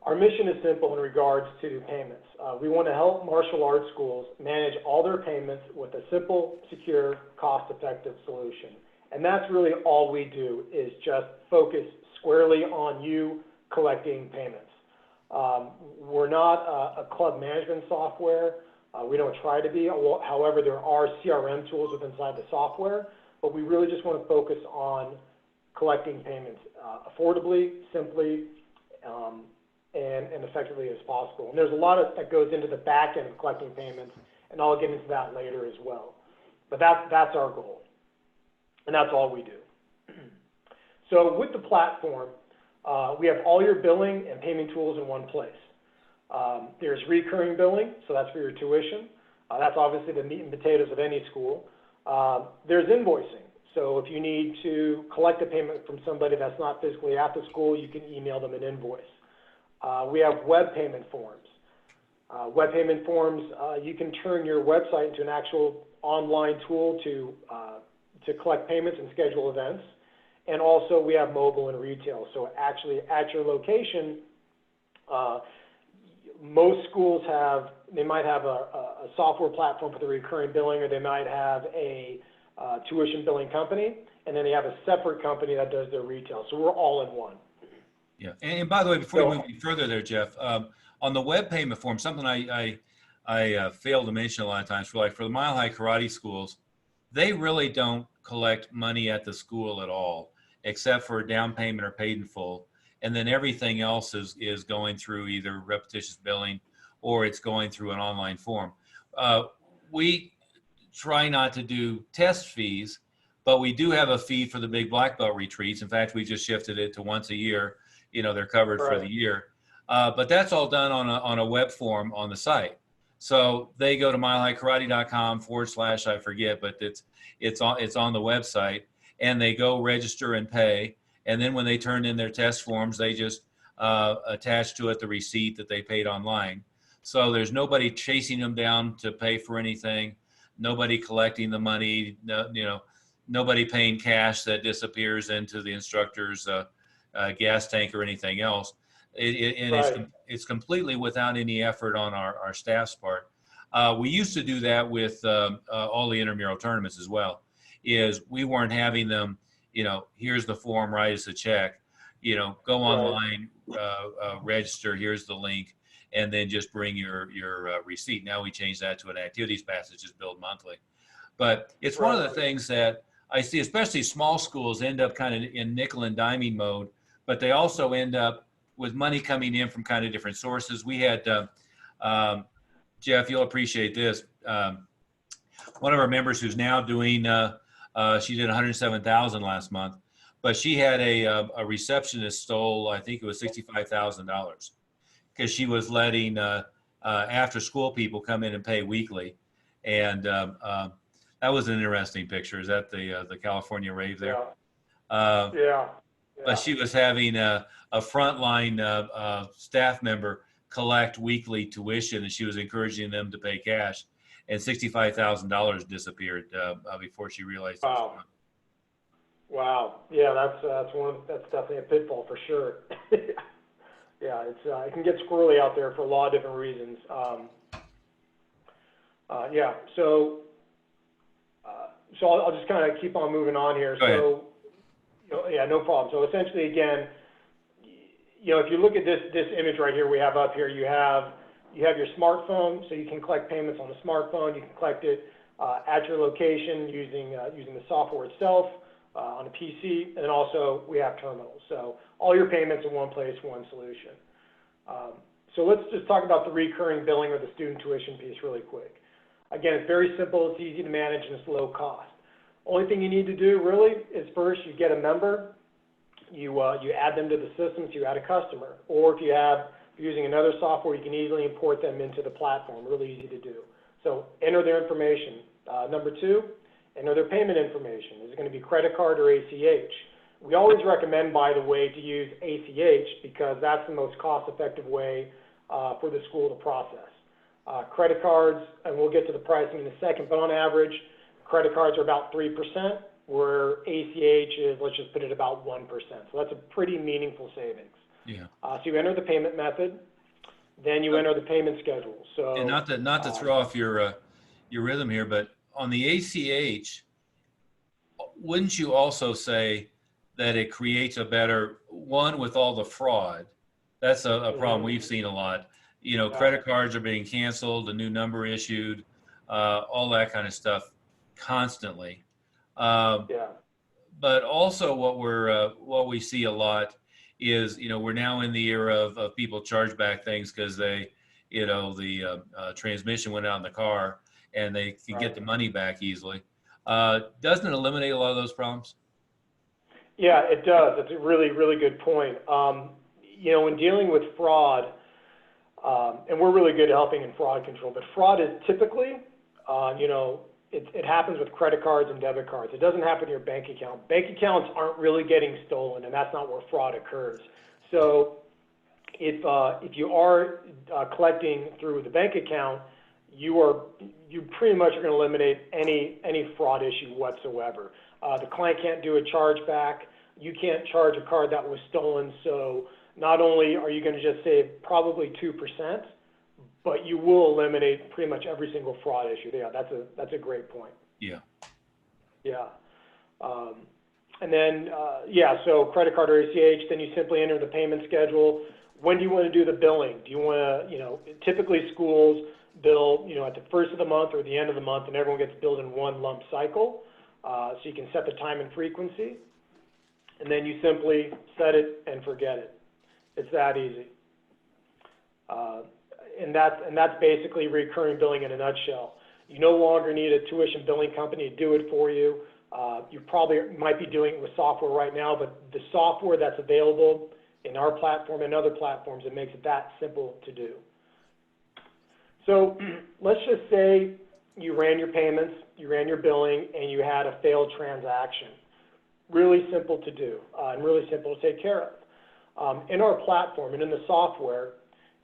Speaker 9: Our mission is simple in regards to payments. We want to help martial arts schools manage all their payments with a simple, secure, cost-effective solution. And that's really all we do, is just focus squarely on you collecting payments. We're not a club management software. We don't try to be. However, there are CRM tools within inside the software, but we really just want to focus on collecting payments affordably, simply, and effectively as possible. And there's a lot that goes into the back end of collecting payments, and I'll get into that later as well. But that's our goal, and that's all we do. So with the platform, we have all your billing and payment tools in one place. There's recurring billing, so that's for your tuition. That's obviously the meat and potatoes of any school. There's invoicing. So if you need to collect a payment from somebody that's not physically at the school, you can email them an invoice. We have web payment forms. Web payment forms, you can turn your website into an actual online tool to collect payments and schedule events. And also we have mobile and retail. So actually at your location, most schools they might have a software platform for the recurring billing, or they might have a tuition billing company, and then they have a separate company that does their retail. So we're all in one.
Speaker 1: Yeah, and by the way, before you move any further there, Jeff, on the web payment form, something I fail to mention a lot of times, for the Mile High Karate schools, they really don't collect money at the school at all, except for down payment or paid in full. And then everything else is going through either repetitious billing or it's going through an online form. We try not to do test fees, but we do have a fee for the big black belt retreats. In fact, we just shifted it to once a year. They're covered for the year. But that's all done on a web form on the site. So they go to milehighkarate.com / I forget, but it's on the website, and they go register and pay. And then when they turn in their test forms, they just attach to it the receipt that they paid online. So there's nobody chasing them down to pay for anything, nobody collecting the money, nobody paying cash that disappears into the instructor's gas tank or anything else. It's completely without any effort on our staff's part. We used to do that with all the intramural tournaments as well, is we weren't having them, here's the form, write us a check, go online, register, here's the link, and then just bring your receipt. Now we change that to an activities pass that's just billed monthly. But it's one of the things that I see, especially small schools end up kind of in nickel and diming mode, but they also end up with money coming in from kind of different sources. We had, Jeff, you'll appreciate this. One of our members who's now doing, she did 107,000 last month, but she had a receptionist stole, I think it was $65,000, because she was letting after school people come in and pay weekly. And that was an interesting picture. Is that the California rave there?
Speaker 9: Yeah.
Speaker 1: But she was having a frontline staff member collect weekly tuition, and she was encouraging them to pay cash, and $65,000 disappeared before she realized.
Speaker 9: Wow. Wow. Yeah, that's definitely a pitfall for sure. Yeah, it can get squirrely out there for a lot of different reasons. Yeah. So I'll just kind of keep on moving on here.
Speaker 1: Go ahead.
Speaker 9: Yeah, no problem. So essentially, again, if you look at this image right here, we have up here, you have your smartphone, so you can collect payments on the smartphone. You can collect it at your location using the software itself on a PC, and also we have terminals. So all your payments in one place, one solution. So let's just talk about the recurring billing or the student tuition piece really quick. Again, it's very simple, it's easy to manage, and it's low cost. Only thing you need to do really is first you get a member, you add them to the system, so you add a customer. Or if you're using another software, you can easily import them into the platform, really easy to do. So enter their information. Number two, enter their payment information. Is it going to be credit card or ACH? We always recommend, by the way, to use ACH because that's the most cost-effective way for the school to process. Credit cards, and we'll get to the pricing in a second, but on average, credit cards are about 3%, where ACH is, let's just put it about 1%. So that's a pretty meaningful savings.
Speaker 1: Yeah.
Speaker 9: So you enter the payment method, then you enter the payment schedule. So
Speaker 1: and not to throw off your rhythm here, but on the ACH, wouldn't you also say that it creates a better one with all the fraud? That's a problem we've seen a lot. You know, credit cards are being canceled, a new number issued, all that kind of stuff constantly. But also what we see a lot is, you know, we're now in the era of people charge back things because they, you know, the transmission went out in the car and they can get the money back easily. Doesn't it eliminate a lot of those problems?
Speaker 9: Yeah, it does. That's a really, really good point. You know, when dealing with fraud, and we're really good at helping in fraud control, but fraud is typically, you know, it happens with credit cards and debit cards. It doesn't happen in your bank account. Bank accounts aren't really getting stolen, and that's not where fraud occurs. So if you are collecting through the bank account, you pretty much are going to eliminate any fraud issue whatsoever. The client can't do a chargeback. You can't charge a card that was stolen. So not only are you going to just save probably 2%, but you will eliminate pretty much every single fraud issue. Yeah, that's a great point.
Speaker 1: Yeah.
Speaker 9: Yeah. And then, so credit card or ACH, then you simply enter the payment schedule. When do you want to do the billing? Do you want to, you know, typically schools bill, you know, at the first of the month or the end of the month, and everyone gets billed in one lump cycle. So you can set the time and frequency, and then you simply set it and forget it. It's that easy. And that's basically recurring billing in a nutshell. You no longer need a tuition billing company to do it for you. You probably might be doing it with software right now, but the software that's available in our platform and other platforms, it makes it that simple to do. So let's just say you ran your payments, you ran your billing, and you had a failed transaction. Really simple to do and really simple to take care of. In our platform and in the software,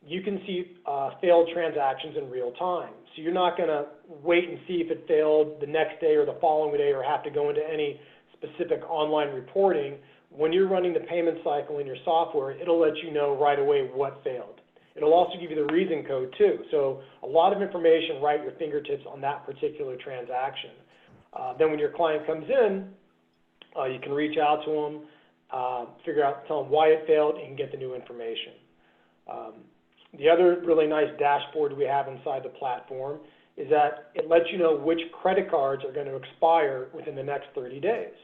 Speaker 9: you can see failed transactions in real time. So you're not going to wait and see if it failed the next day or the following day or have to go into any specific online reporting. When you're running the payment cycle in your software, it'll let you know right away what failed. It'll also give you the reason code too. So a lot of information right at your fingertips on that particular transaction. Then when your client comes in, you can reach out to them, tell them why it failed, and you can get the new information. The other really nice dashboard we have inside the platform is that it lets you know which credit cards are going to expire within the next 30 days.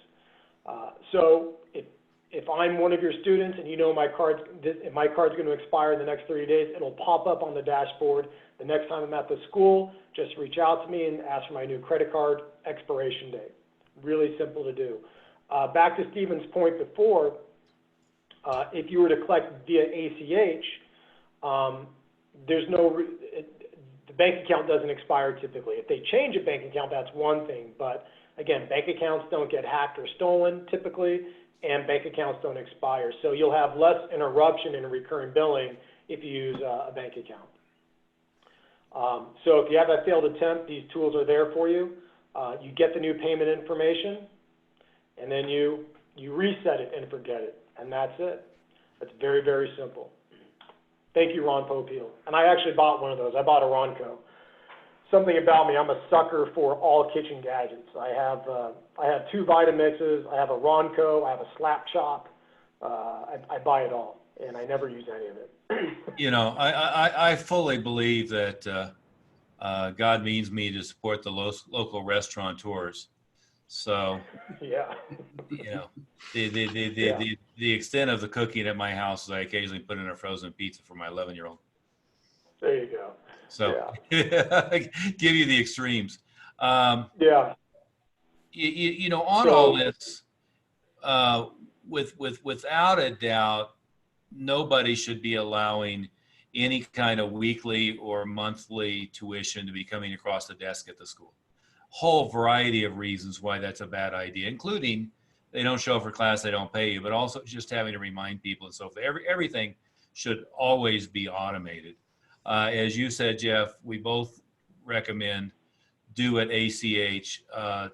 Speaker 9: So if I'm one of your students and you know my card's going to expire in the next 30 days, it'll pop up on the dashboard. The next time I'm at the school, just reach out to me and ask for my new credit card expiration date. Really simple to do. Back to Stephen's point before, if you were to collect via ACH, the bank account doesn't expire typically. If they change a bank account, that's one thing. But again, bank accounts don't get hacked or stolen typically, and bank accounts don't expire. So you'll have less interruption in recurring billing if you use a bank account. So if you have that failed attempt, these tools are there for you. You get the new payment information, and then you reset it and forget it, and that's it. That's very, very simple. Thank you, Ron Popeil. And I actually bought one of those. I bought a Ronco. Something about me, I'm a sucker for all kitchen gadgets. I have 2 Vitamixes, I have a Ronco, I have a slap chop. I buy it all, and I never use any of it.
Speaker 1: You know, I fully believe that God means me to support the local restaurateurs. So,
Speaker 9: yeah,
Speaker 1: you know, the extent of the cooking at my house is I occasionally put in a frozen pizza for my 11-year-old.
Speaker 9: There you go.
Speaker 1: So, yeah. Give you the extremes.
Speaker 9: Yeah.
Speaker 1: You know, on all this, without a doubt, nobody should be allowing any kind of weekly or monthly tuition to be coming across the desk at the school. Whole variety of reasons why that's a bad idea, including they don't show up for class, they don't pay you, but also just having to remind people and so forth. Everything should always be automated. As you said, Jeff, we both recommend do it ACH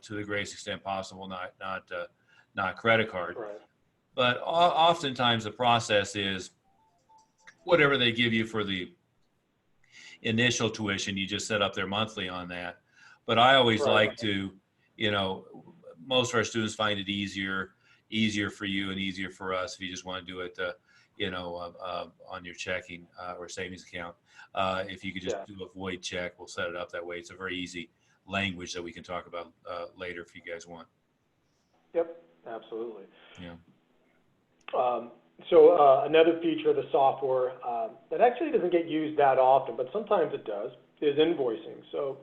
Speaker 1: to the greatest extent possible, not credit card.
Speaker 9: Right.
Speaker 1: But oftentimes the process is whatever they give you for the initial tuition, you just set up their monthly on that. But I always like to, you know, most of our students find it easier for you and easier for us if you just want to do it, on your checking or savings account. If you could just do a void check, we'll set it up that way. It's a very easy language that we can talk about later if you guys want.
Speaker 9: Yep, absolutely.
Speaker 1: Yeah.
Speaker 9: So another feature of the software that actually doesn't get used that often, but sometimes it does, is invoicing. So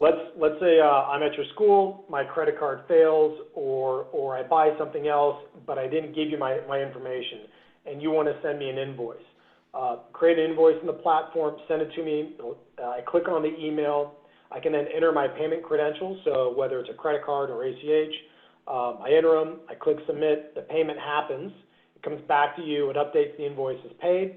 Speaker 9: let's say I'm at your school, my credit card fails, or I buy something else, but I didn't give you my information, and you want to send me an invoice. Create an invoice in the platform, send it to me. I click on the email. I can then enter my payment credentials, so whether it's a credit card or ACH. I enter them, I click submit, the payment happens. It comes back to you, it updates the invoice as paid.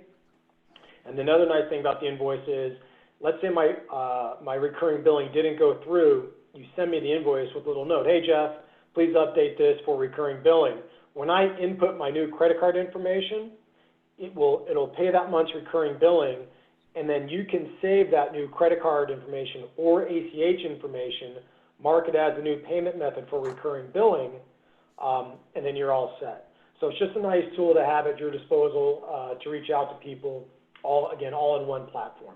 Speaker 9: And the other nice thing about the invoice is, let's say my recurring billing didn't go through, you send me the invoice with a little note, hey Jeff, please update this for recurring billing. When I input my new credit card information, it'll pay that month's recurring billing, and then you can save that new credit card information or ACH information, mark it as a new payment method for recurring billing, and then you're all set. So it's just a nice tool to have at your disposal to reach out to people, all in one platform.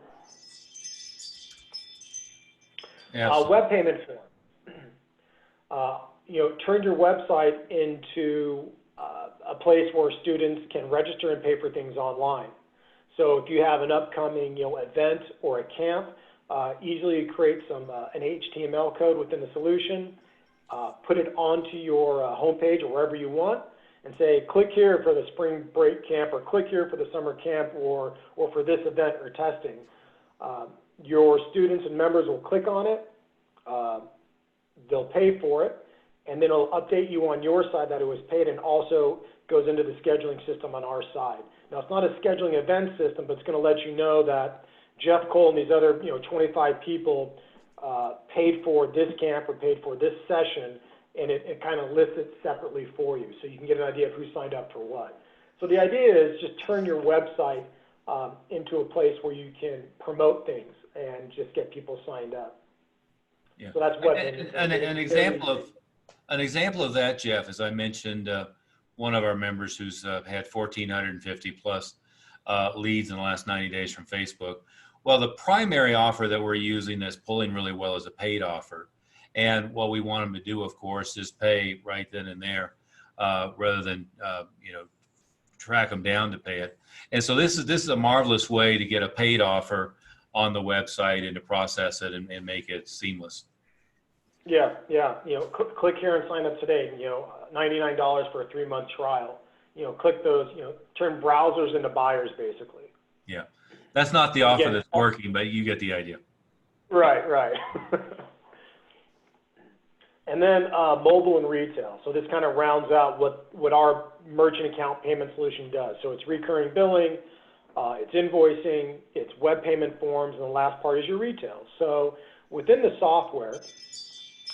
Speaker 9: Web payment form. Turn your website into a place where students can register and pay for things online. So if you have an upcoming event or a camp, easily create an HTML code within the solution, put it onto your homepage or wherever you want, and say, click here for the spring break camp, or click here for the summer camp, or for this event or testing. Your students and members will click on it, they'll pay for it, and then it'll update you on your side that it was paid, and also goes into the scheduling system on our side. Now, it's not a scheduling event system, but it's going to let you know that Jeff Cole and these other 25 people paid for this camp or paid for this session, and it kind of lists it separately for you, so you can get an idea of who signed up for what. So the idea is just turn your website into a place where you can promote things and just get people signed up.
Speaker 1: Yeah.
Speaker 9: So that's what
Speaker 1: an example of that, Jeff, as I mentioned, one of our members who's had 1,450 plus leads in the last 90 days from Facebook. Well, the primary offer that we're using that's pulling really well is a paid offer. And what we want them to do, of course, is pay right then and there rather than, track them down to pay it. And so this is a marvelous way to get a paid offer on the website and to process it and make it seamless.
Speaker 9: Yeah. Click here and sign up today. $99 for a 3-month trial. Click those. Turn browsers into buyers, basically.
Speaker 1: Yeah, that's not the offer that's working, but you get the idea.
Speaker 9: Right. And then mobile and retail. So this kind of rounds out what our merchant account payment solution does. So it's recurring billing, it's invoicing, it's web payment forms, and the last part is your retail. So within the software,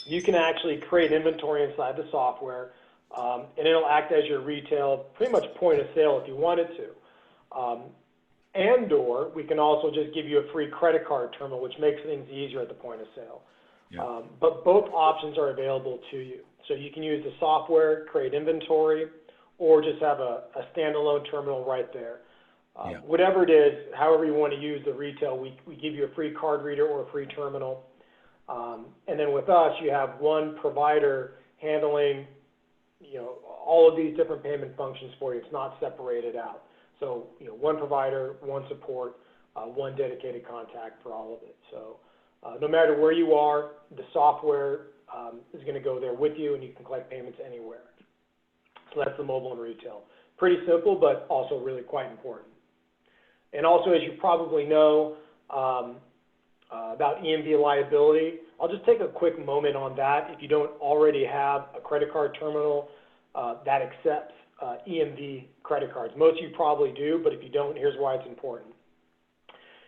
Speaker 9: you can actually create inventory inside the software, and it'll act as your retail, pretty much point of sale if you wanted to. And/or we can also just give you a free credit card terminal, which makes things easier at the point of sale. Yeah. But both options are available to you. So you can use the software, create inventory, or just have a standalone terminal right there. Whatever it is, however you want to use the retail, we give you a free card reader or a free terminal. And then with us, you have one provider handling, all of these different payment functions for you. It's not separated out. So, one provider, one support, one dedicated contact for all of it. So no matter where you are, the software is going to go there with you, and you can collect payments anywhere. So that's the mobile and retail. Pretty simple, but also really quite important. And also, as you probably know, about EMV liability, I'll just take a quick moment on that. If you don't already have a credit card terminal that accepts EMV credit cards. Most of you probably do, but if you don't, here's why it's important.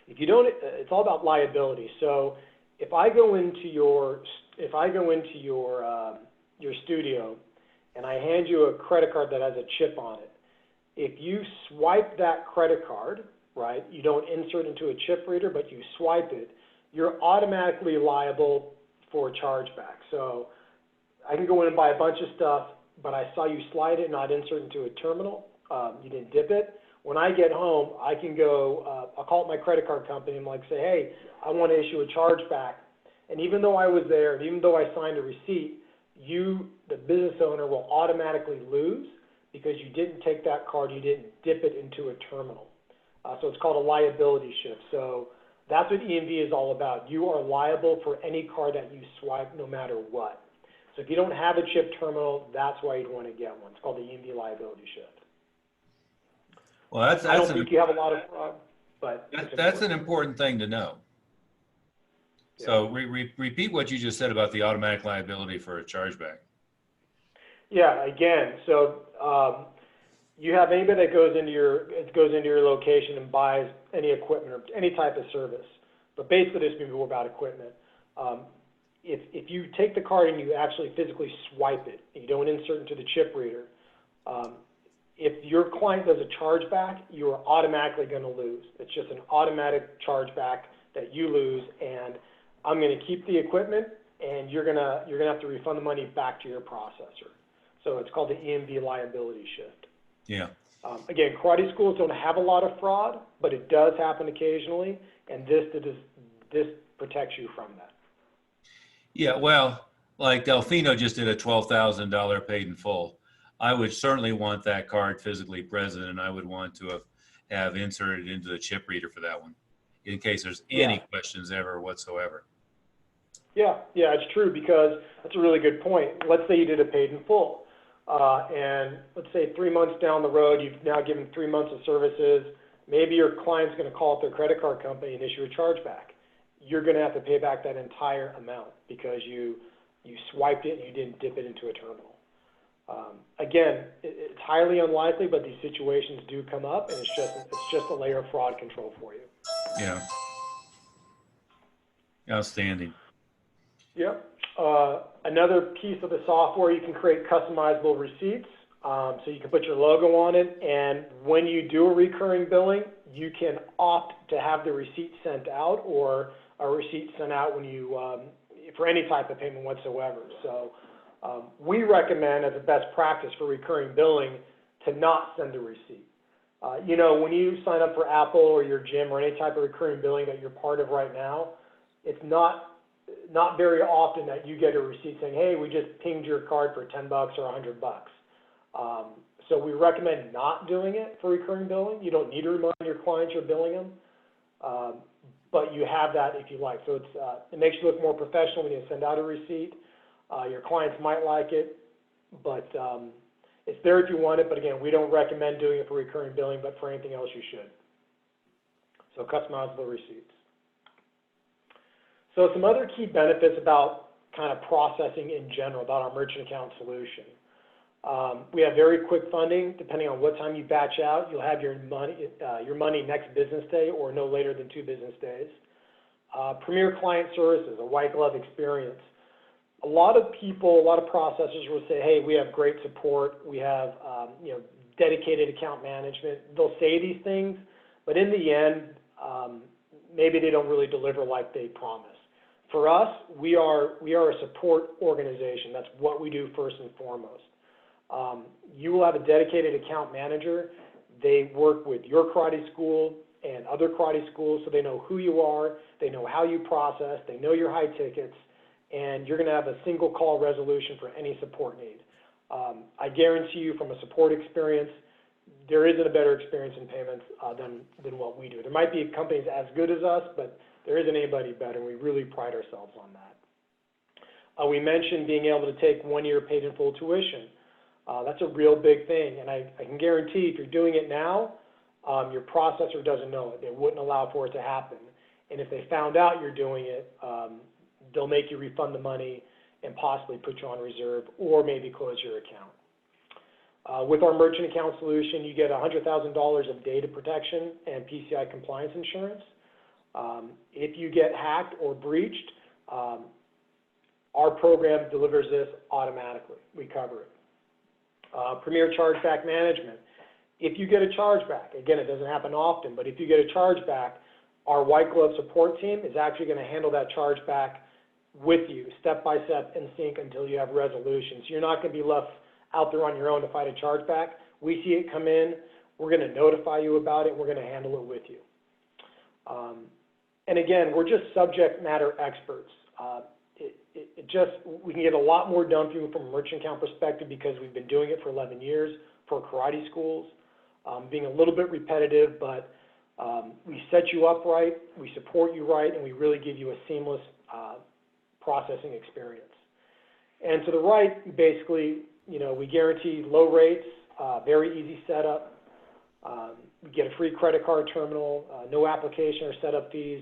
Speaker 9: If you don't, it's all about liability. So if I go into your studio and I hand you a credit card that has a chip on it, if you swipe that credit card, right, you don't insert into a chip reader, but you swipe it, you're automatically liable for a chargeback. So I can go in and buy a bunch of stuff, but I saw you slide it, not insert into a terminal. You didn't dip it. When I get home, I can go, I'll call up my credit card company and say, hey, I want to issue a chargeback. And even though I was there, and even though I signed a receipt, you, the business owner, will automatically lose because you didn't take that card, you didn't dip it into a terminal. So it's called a liability shift. So that's what EMV is all about. You are liable for any card that you swipe no matter what. So if you don't have a chip terminal, that's why you'd want to get one. It's called the EMV liability shift.
Speaker 1: Well, that's
Speaker 9: I don't think you have a lot of fraud, but
Speaker 1: that's an important thing to know.
Speaker 9: Yeah.
Speaker 1: So repeat what you just said about the automatic liability for a chargeback.
Speaker 9: Yeah, again, so you have anybody that goes into your location and buys any equipment or any type of service, but basically this is more about equipment. If you take the card and you actually physically swipe it, and you don't insert into the chip reader, if your client does a chargeback, you are automatically going to lose. It's just an automatic chargeback that you lose, and I'm going to keep the equipment, and you're gonna have to refund the money back to your processor. So it's called the EMV liability shift.
Speaker 1: Yeah.
Speaker 9: Again, karate schools don't have a lot of fraud, but it does happen occasionally, and this protects you from that.
Speaker 1: Yeah, well, like Delfino just did a $12,000 paid in full. I would certainly want that card physically present, and I would want to have inserted into the chip reader for that one, in case there's any questions ever whatsoever.
Speaker 9: Yeah, it's true, because that's a really good point. Let's say you did a paid in full, and let's say 3 months down the road, you've now given 3 months of services. Maybe your client's going to call up their credit card company and issue a chargeback. You're going to have to pay back that entire amount because you swiped it and you didn't dip it into a terminal. Again, it's highly unlikely, but these situations do come up, and it's just a layer of fraud control for you.
Speaker 1: Yeah. Outstanding.
Speaker 9: Yep. Another piece of the software, you can create customizable receipts. So you can put your logo on it, and when you do a recurring billing, you can opt to have the receipt sent out or a receipt sent out when you for any type of payment whatsoever. So we recommend, as a best practice for recurring billing, to not send a receipt. When you sign up for Apple or your gym or any type of recurring billing that you're part of right now, it's not very often that you get a receipt saying, hey, we just pinged your card for $10 or $100. So we recommend not doing it for recurring billing. You don't need to remind your clients you're billing them, but you have that if you like. So it makes you look more professional when you send out a receipt. Your clients might like it, but it's there if you want it. But again, we don't recommend doing it for recurring billing, but for anything else you should. So customizable receipts. So some other key benefits about kind of processing in general, about our merchant account solution. We have very quick funding. Depending on what time you batch out, you'll have your money next business day or no later than 2 business days. Premier client services, a white glove experience. A lot of people, a lot of processors will say, hey, we have great support. We have dedicated account management. They'll say these things, but in the end, maybe they don't really deliver like they promise. For us, we are a support organization. That's what we do first and foremost. You will have a dedicated account manager. They work with your karate school and other karate schools, so they know who you are, they know how you process, they know your high tickets, and you're going to have a single call resolution for any support need. I guarantee you, from a support experience, there isn't a better experience in payments than what we do. There might be companies as good as us, but there isn't anybody better. We really pride ourselves on that. We mentioned being able to take 1 year paid in full tuition. That's a real big thing, and I can guarantee if you're doing it now, your processor doesn't know it. They wouldn't allow for it to happen. And if they found out you're doing it, they'll make you refund the money and possibly put you on reserve or maybe close your account. With our merchant account solution, you get $100,000 of data protection and PCI compliance insurance. If you get hacked or breached, our program delivers this automatically. We cover it. Premier chargeback management. If you get a chargeback, again, it doesn't happen often, but if you get a chargeback, our white glove support team is actually going to handle that chargeback with you, step by step, in sync until you have resolution. So you're not going to be left out there on your own to fight a chargeback. We see it come in, we're going to notify you about it, we're going to handle it with you. And again, we're just subject matter experts. We can get a lot more done for you from a merchant account perspective because we've been doing it for 11 years for karate schools, being a little bit repetitive, but we set you up right, we support you right, and we really give you a seamless processing experience. And to the right, basically, we guarantee low rates, very easy setup. We get a free credit card terminal, no application or setup fees,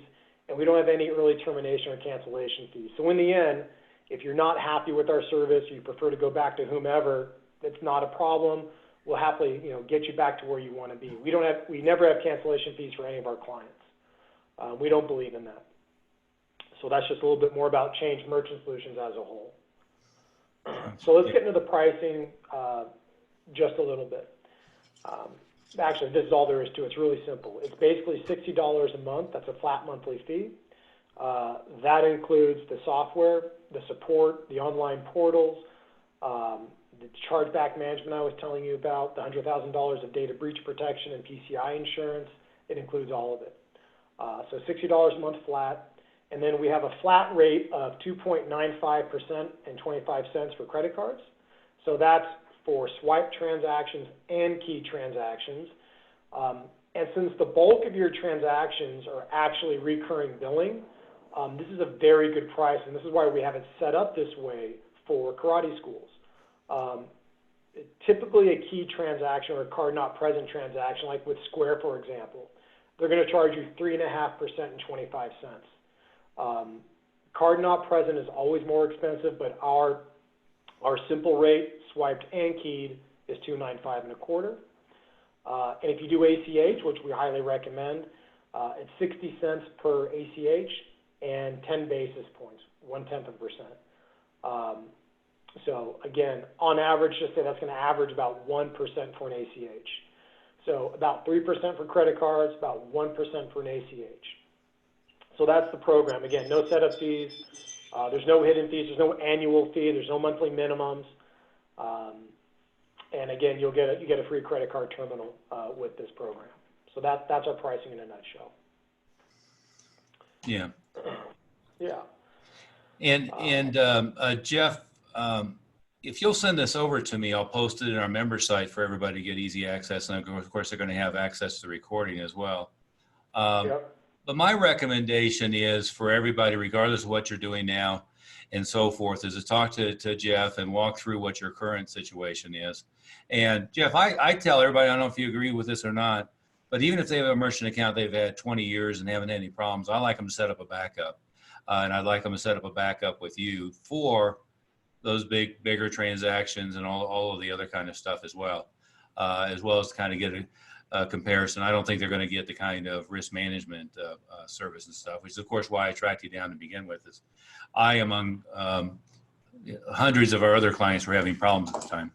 Speaker 9: and we don't have any early termination or cancellation fees. So in the end, if you're not happy with our service, or you prefer to go back to whomever, that's not a problem. We'll happily, get you back to where you want to be. We never have cancellation fees for any of our clients. We don't believe in that. So that's just a little bit more about Change Merchant Solutions as a whole. So let's get into the pricing just a little bit. Actually, this is all there is to it. It's really simple. It's basically $60 a month. That's a flat monthly fee. That includes the software, the support, the online portals, the chargeback management I was telling you about, the $100,000 of data breach protection and PCI insurance. It includes all of it. So $60 a month flat. And then we have a flat rate of 2.95% and 25 cents for credit cards. So that's for swipe transactions and key transactions. And since the bulk of your transactions are actually recurring billing, this is a very good price, and this is why we have it set up this way for karate schools. Typically a key transaction or a card not present transaction, like with Square, for example, they're going to charge you 3.5% and 25 cents. Card not present is always more expensive, but our simple rate, swiped and keyed, is $2.95 and a quarter. And if you do ACH, which we highly recommend, it's 60 cents per ACH and 10 basis points, 0.1%. So again, on average, just say that's going to average about 1% for an ACH. So about 3% for credit cards, about 1% for an ACH. So that's the program. Again, no setup fees. There's no hidden fees. There's no annual fee. There's no monthly minimums. And again, you get a free credit card terminal with this program. So that's our pricing in a nutshell.
Speaker 1: Yeah.
Speaker 9: Yeah.
Speaker 1: And Jeff, if you'll send this over to me, I'll post it in our member site for everybody to get easy access. And of course, they're going to have access to the recording as well.
Speaker 9: Yep.
Speaker 1: But my recommendation is for everybody, regardless of what you're doing now and so forth, is to talk to Jeff and walk through what your current situation is. And Jeff, I tell everybody, I don't know if you agree with this or not, but even if they have a merchant account they've had 20 years and haven't had any problems, I like them to set up a backup. And I'd like them to set up a backup with you for those bigger transactions and all of the other kind of stuff as well as kind of get a comparison. I don't think they're going to get the kind of risk management service and stuff, which is of course why I tracked you down to begin with. Is I, among hundreds of our other clients, were having problems at the time.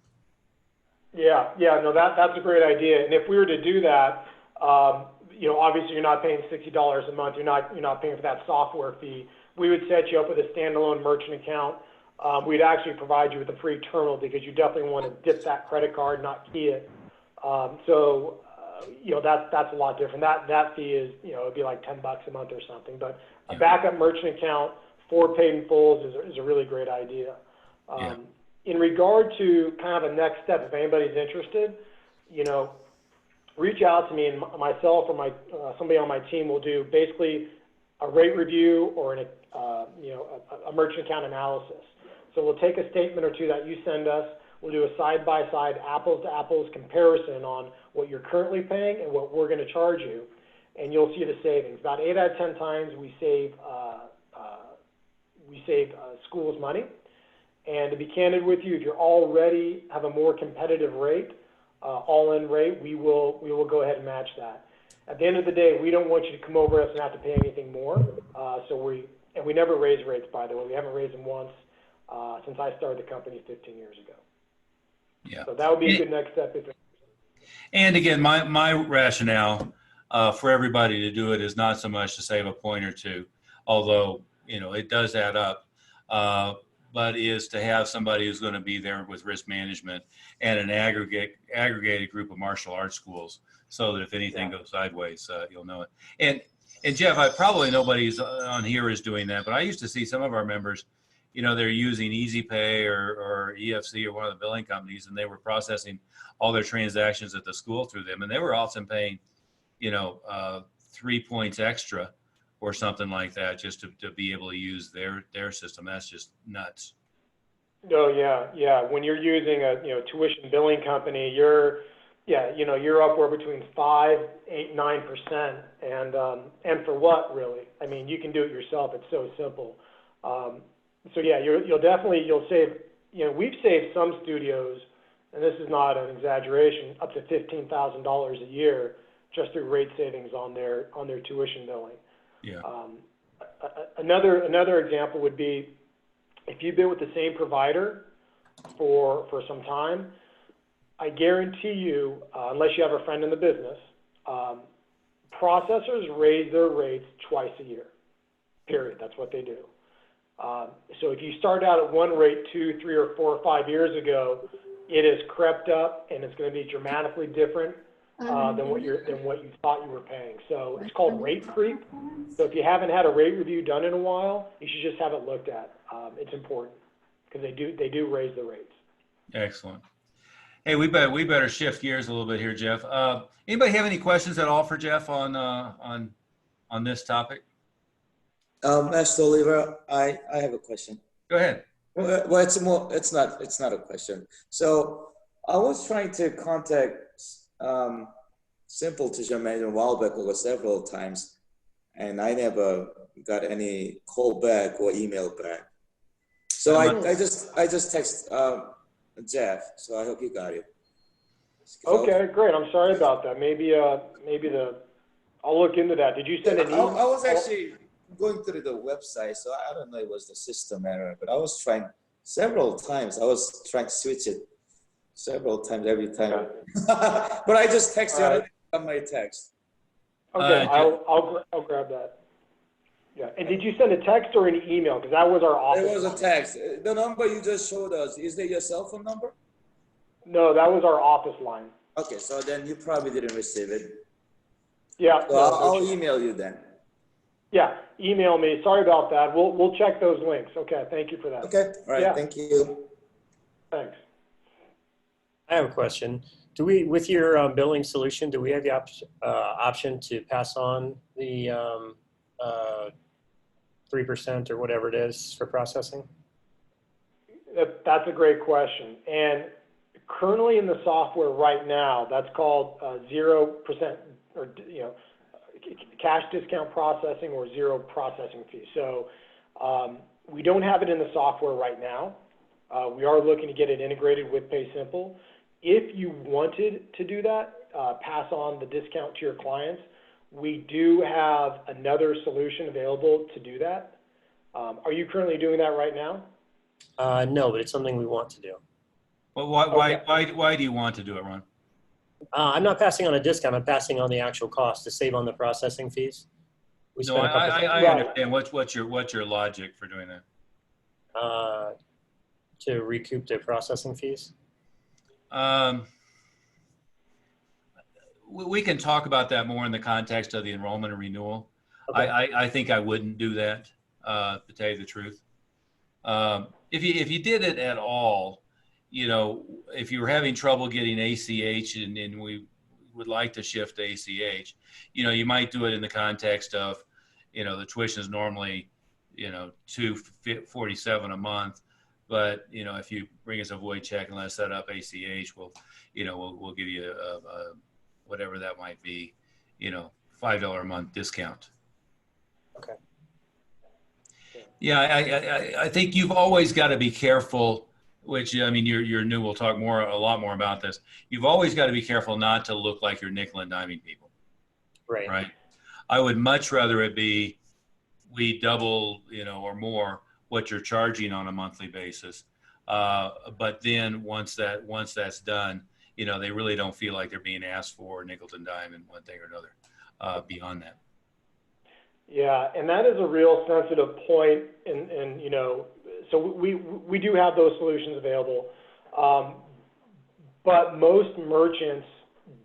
Speaker 9: Yeah, no, that's a great idea. And if we were to do that, obviously you're not paying $60 a month. You're not paying for that software fee. We would set you up with a standalone merchant account. We'd actually provide you with a free terminal because you definitely want to dip that credit card, not key it. That's a lot different. That fee is, it'd be like $10 a month or something. But a backup merchant account for paid in fulls is a really great idea. In regard to kind of a next step, if anybody's interested, reach out to me, and myself or somebody on my team will do basically a rate review or a merchant account analysis. So we'll take a statement or two that you send us. We'll do a side-by-side, apples-to-apples comparison on what you're currently paying and what we're going to charge you, and you'll see the savings. About 8 out of 10 times we save schools money. And to be candid with you, if you already have a more competitive rate, all-in rate, we will go ahead and match that. At the end of the day, we don't want you to come over us and have to pay anything more. And we never raise rates, by the way. We haven't raised them once since I started the company 15 years ago.
Speaker 1: Yeah.
Speaker 9: So that would be a good next step.
Speaker 1: And again, my rationale for everybody to do it is not so much to save a point or two, although it does add up. but is to have somebody who's going to be there with risk management and an aggregated group of martial arts schools, so that if anything goes sideways, you'll know it. And Jeff, probably nobody's on here is doing that, but I used to see some of our members, you know, they're using Easy Pay or EFC or one of the billing companies, and they were processing all their transactions at the school through them, and they were often paying, you know, 3 points extra or something like that just to be able to use their system. That's just nuts.
Speaker 9: Oh yeah. When you're using a tuition billing company, you're upward between 5, 8, 9%, and for what really? I mean, you can do it yourself. It's so simple. So yeah, you'll save. You know, we've saved some studios, and this is not an exaggeration, up to $15,000 a year just through rate savings on their tuition billing.
Speaker 1: Yeah.
Speaker 9: Another example would be if you've been with the same provider for some time, I guarantee you, unless you have a friend in the business, processors raise their rates twice a year, period. That's what they do. So if you start out at one rate 2, 3, or 4 or 5 years ago, it has crept up and it's going to be dramatically different than what you thought you were paying. So it's called rate creep. So if you haven't had a rate review done in a while, you should just have it looked at. It's important because they do raise the rates.
Speaker 1: Excellent. Hey, we better shift gears a little bit here, Jeff. Anybody have any questions at all for Jeff on this topic?
Speaker 10: Master Oliver, I have a question.
Speaker 1: Go ahead.
Speaker 10: Well, it's not a question. So I was trying to contact Simple to Jermaine a while back over several times, and I never got any call back or email back. So I just text Jeff. So I hope you got it.
Speaker 9: Okay, great. I'm sorry about that. Maybe I'll look into that. Did you send an email?
Speaker 10: I was actually going through the website, so I don't know if it was the system error, but I was trying several times. I was trying to switch it several times every time. Okay. But I just texted on my text.
Speaker 9: Okay, I'll grab that. Yeah, and did you send a text or an email? Because that was our office.
Speaker 10: It was a text. The number you just showed us, is that your cell phone number?
Speaker 9: No, that was our office line.
Speaker 10: Okay, so then you probably didn't receive it.
Speaker 9: Yeah.
Speaker 10: So I'll email you then.
Speaker 9: Yeah, email me. Sorry about that. We'll check those links. Okay, thank you for that.
Speaker 10: Okay, all right, thank you.
Speaker 9: Thanks.
Speaker 2: I have a question. With your billing solution, do we have the option to pass on the 3% or whatever it is for processing?
Speaker 9: That's a great question. And currently in the software right now, that's called 0% or cash discount processing or zero processing fee. So we don't have it in the software right now. We are looking to get it integrated with PaySimple. If you wanted to do that, pass on the discount to your clients, we do have another solution available to do that. Are you currently doing that right now?
Speaker 2: No, but it's something we want to do.
Speaker 1: Well, why do you want to do it, Ron?
Speaker 2: I'm not passing on a discount. I'm passing on the actual cost to save on the processing fees.
Speaker 1: No, I understand. What's your logic for doing that?
Speaker 2: To recoup the processing fees.
Speaker 1: We can talk about that more in the context of the enrollment and renewal. Okay. I think I wouldn't do that, to tell you the truth. If you did it at all, if you were having trouble getting ACH and we would like to shift to ACH, you might do it in the context of, the tuition is normally, $247 a month. But, if you bring us a void check and let us set up ACH, we'll give you a whatever that might be, $5 a month discount.
Speaker 2: Okay.
Speaker 1: Yeah, I think you've always got to be careful, which, you're new. We'll talk a lot more about this. You've always got to be careful not to look like you're nickel and diming people.
Speaker 2: Right.
Speaker 1: Right. I would much rather it be we double, or more what you're charging on a monthly basis. But then once that's done, they really don't feel like they're being asked for nickel and dime and one thing or another beyond that.
Speaker 9: Yeah, and that is a real sensitive point, and so we do have those solutions available, but most merchants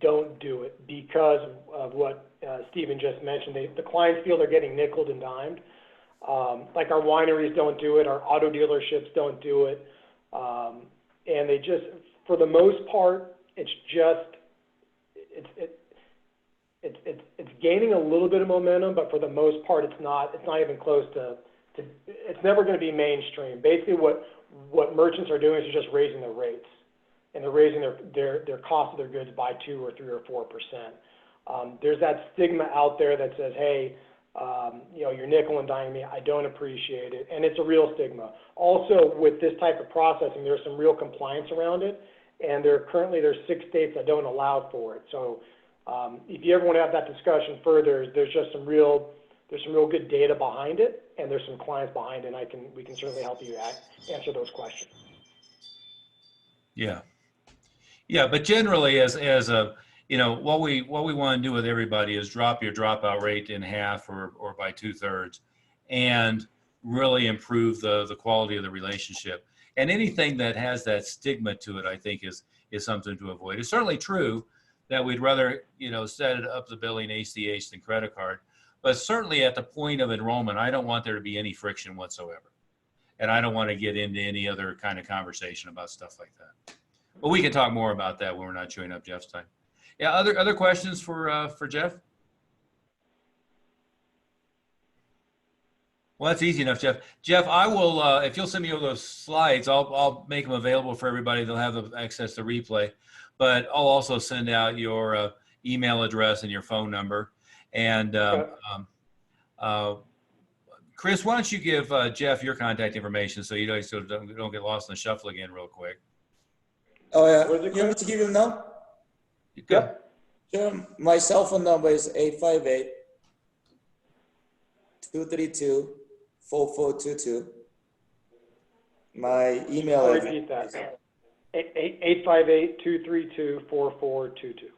Speaker 9: don't do it because of what Stephen just mentioned. The clients feel they're getting nickeled and dimed. Like our wineries don't do it, our auto dealerships don't do it, and they just, for the most part, it's gaining a little bit of momentum, but for the most part, it's not even close to it's never going to be mainstream. Basically, what merchants are doing is just raising their rates, and they're raising their cost of their goods by 2 or 3 or 4%. There's that stigma out there that says, hey, you're nickel and diming me. I don't appreciate it, and it's a real stigma. Also, with this type of processing, there's some real compliance around it, and there's 6 states that don't allow for it. So, if you ever want to have that discussion further, there's some real good data behind it, and there's some clients behind it, and we can certainly help you answer those questions.
Speaker 1: Yeah. Yeah, but generally, as a, what we want to do with everybody is drop your dropout rate in half or by 2/3, and really improve the quality of the relationship. And anything that has that stigma to it, I think, is something to avoid. It's certainly true that we'd rather set it up the billing ACH than credit card, but certainly at the point of enrollment, I don't want there to be any friction whatsoever, and I don't want to get into any other kind of conversation about stuff like that. But we can talk more about that when we're not chewing up Jeff's time. Yeah, other questions for Jeff? Well, that's easy enough, Jeff. Jeff, I will, if you'll send me over those slides, I'll make them available for everybody. They'll have access to replay, but I'll also send out your email address and your phone number. And Chris, why don't you give Jeff your contact information so you guys don't get lost in the shuffle again real quick.
Speaker 10: Oh, yeah. You want me to give him now?
Speaker 1: Go.
Speaker 10: Sure. My cell phone number is 858-232-4422. My email
Speaker 9: I'll
Speaker 10: address.
Speaker 9: repeat that. 858-232-4422.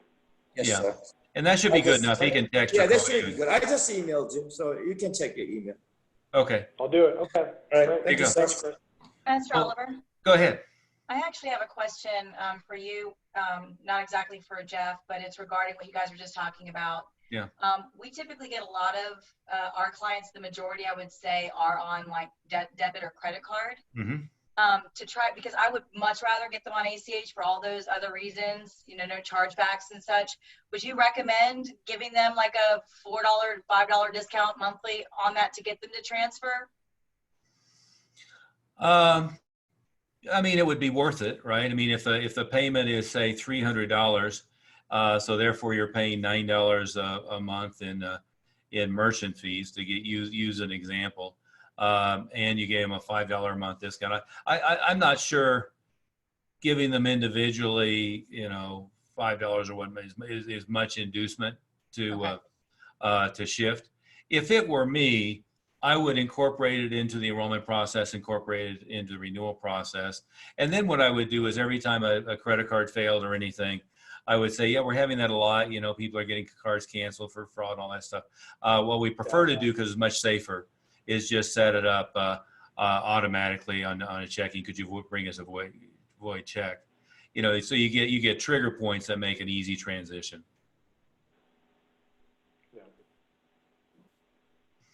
Speaker 10: Yes,
Speaker 1: Yeah.
Speaker 10: sir.
Speaker 1: And that should be good enough. He can text.
Speaker 10: Yeah,
Speaker 1: or
Speaker 10: that
Speaker 1: call
Speaker 10: should
Speaker 1: you.
Speaker 10: be good. I just emailed you, so you can check your email.
Speaker 1: Okay.
Speaker 9: I'll do it. Okay.
Speaker 10: All right.
Speaker 9: Great.
Speaker 10: Thank you, sir.
Speaker 9: Thanks, Chris.
Speaker 11: Mr.
Speaker 1: Well,
Speaker 11: Oliver,
Speaker 1: Go ahead.
Speaker 11: I actually have a question for you, not exactly for Jeff, but it's regarding what you guys were just talking about.
Speaker 1: Yeah.
Speaker 11: We typically get a lot of our clients, the majority I would say, are on like debit or credit card.
Speaker 1: Mm-hmm.
Speaker 11: To try, because I would much rather get them on ACH for all those other reasons, no chargebacks and such. Would you recommend giving them like a $4, $5 discount monthly on that to get them to transfer?
Speaker 1: I mean, it would be worth it, right? I mean, if the payment is say $300, so therefore you're paying $9 a month in merchant fees, to use an example, and you gave them a $5 a month discount. I'm not sure giving them individually, $5 or what is much inducement to shift. If it were me, I would incorporate it into the enrollment process, incorporate it into the renewal process. And then what I would do is every time a credit card failed or anything, I would say, yeah, we're having that a lot. People are getting cards canceled for fraud and all that stuff. What we prefer to do, because it's much safer, is just set it up automatically on a checking. Could you bring us a void check? So you get trigger points that make an easy transition.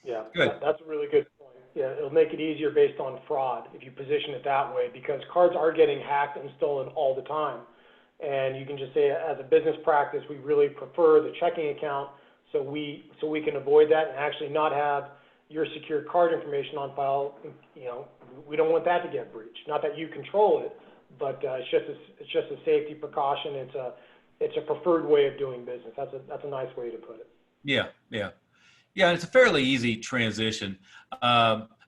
Speaker 9: Yeah,
Speaker 1: Good.
Speaker 9: That's a really good point. Yeah, it'll make it easier based on fraud if you position it that way, because cards are getting hacked and stolen all the time. And you can just say, as a business practice, we really prefer the checking account so we can avoid that and actually not have your secure card information on file. We don't want that to get breached. Not that you control it, but it's just a safety precaution. It's a preferred way of doing business. That's a nice way to put it.
Speaker 1: Yeah. Yeah, it's a fairly easy transition,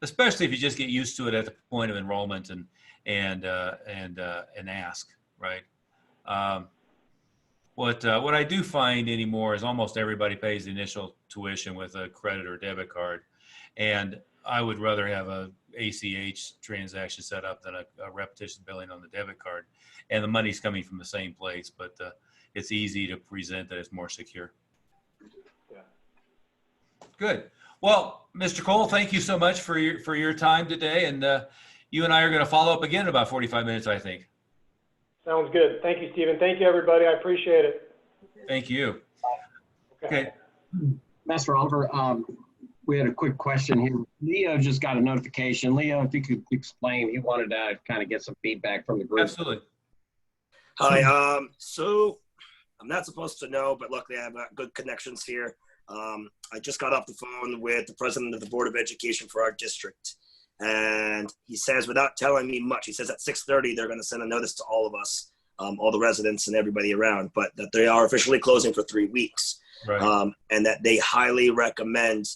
Speaker 1: especially if you just get used to it at the point of enrollment and ask, right? What I do find anymore is almost everybody pays the initial tuition with a credit or debit card, and I would rather have a ACH transaction set up than a repetition billing on the debit card, and the money's coming from the same place, but it's easy to present that it's more secure. Good. Well, Mr. Cole, thank you so much for your time today. And you and I are going to follow up again in about 45 minutes, I think.
Speaker 9: Sounds good. Thank you, Stephen. Thank you, everybody. I appreciate it.
Speaker 1: Thank you. Okay.
Speaker 4: Master Oliver, we had a quick question here. Leo just got a notification. Leo, if you could explain, he wanted to kind of get some feedback from the group.
Speaker 1: Absolutely.
Speaker 6: Hi. So I'm not supposed to know, but luckily I have good connections here. I just got off the phone with the president of the Board of Education for our district. And he says, without telling me much, he says at 6:30, they're going to send a notice to all of us, all the residents and everybody around, but that they are officially closing for 3 weeks.
Speaker 1: Right.
Speaker 6: And that they highly recommend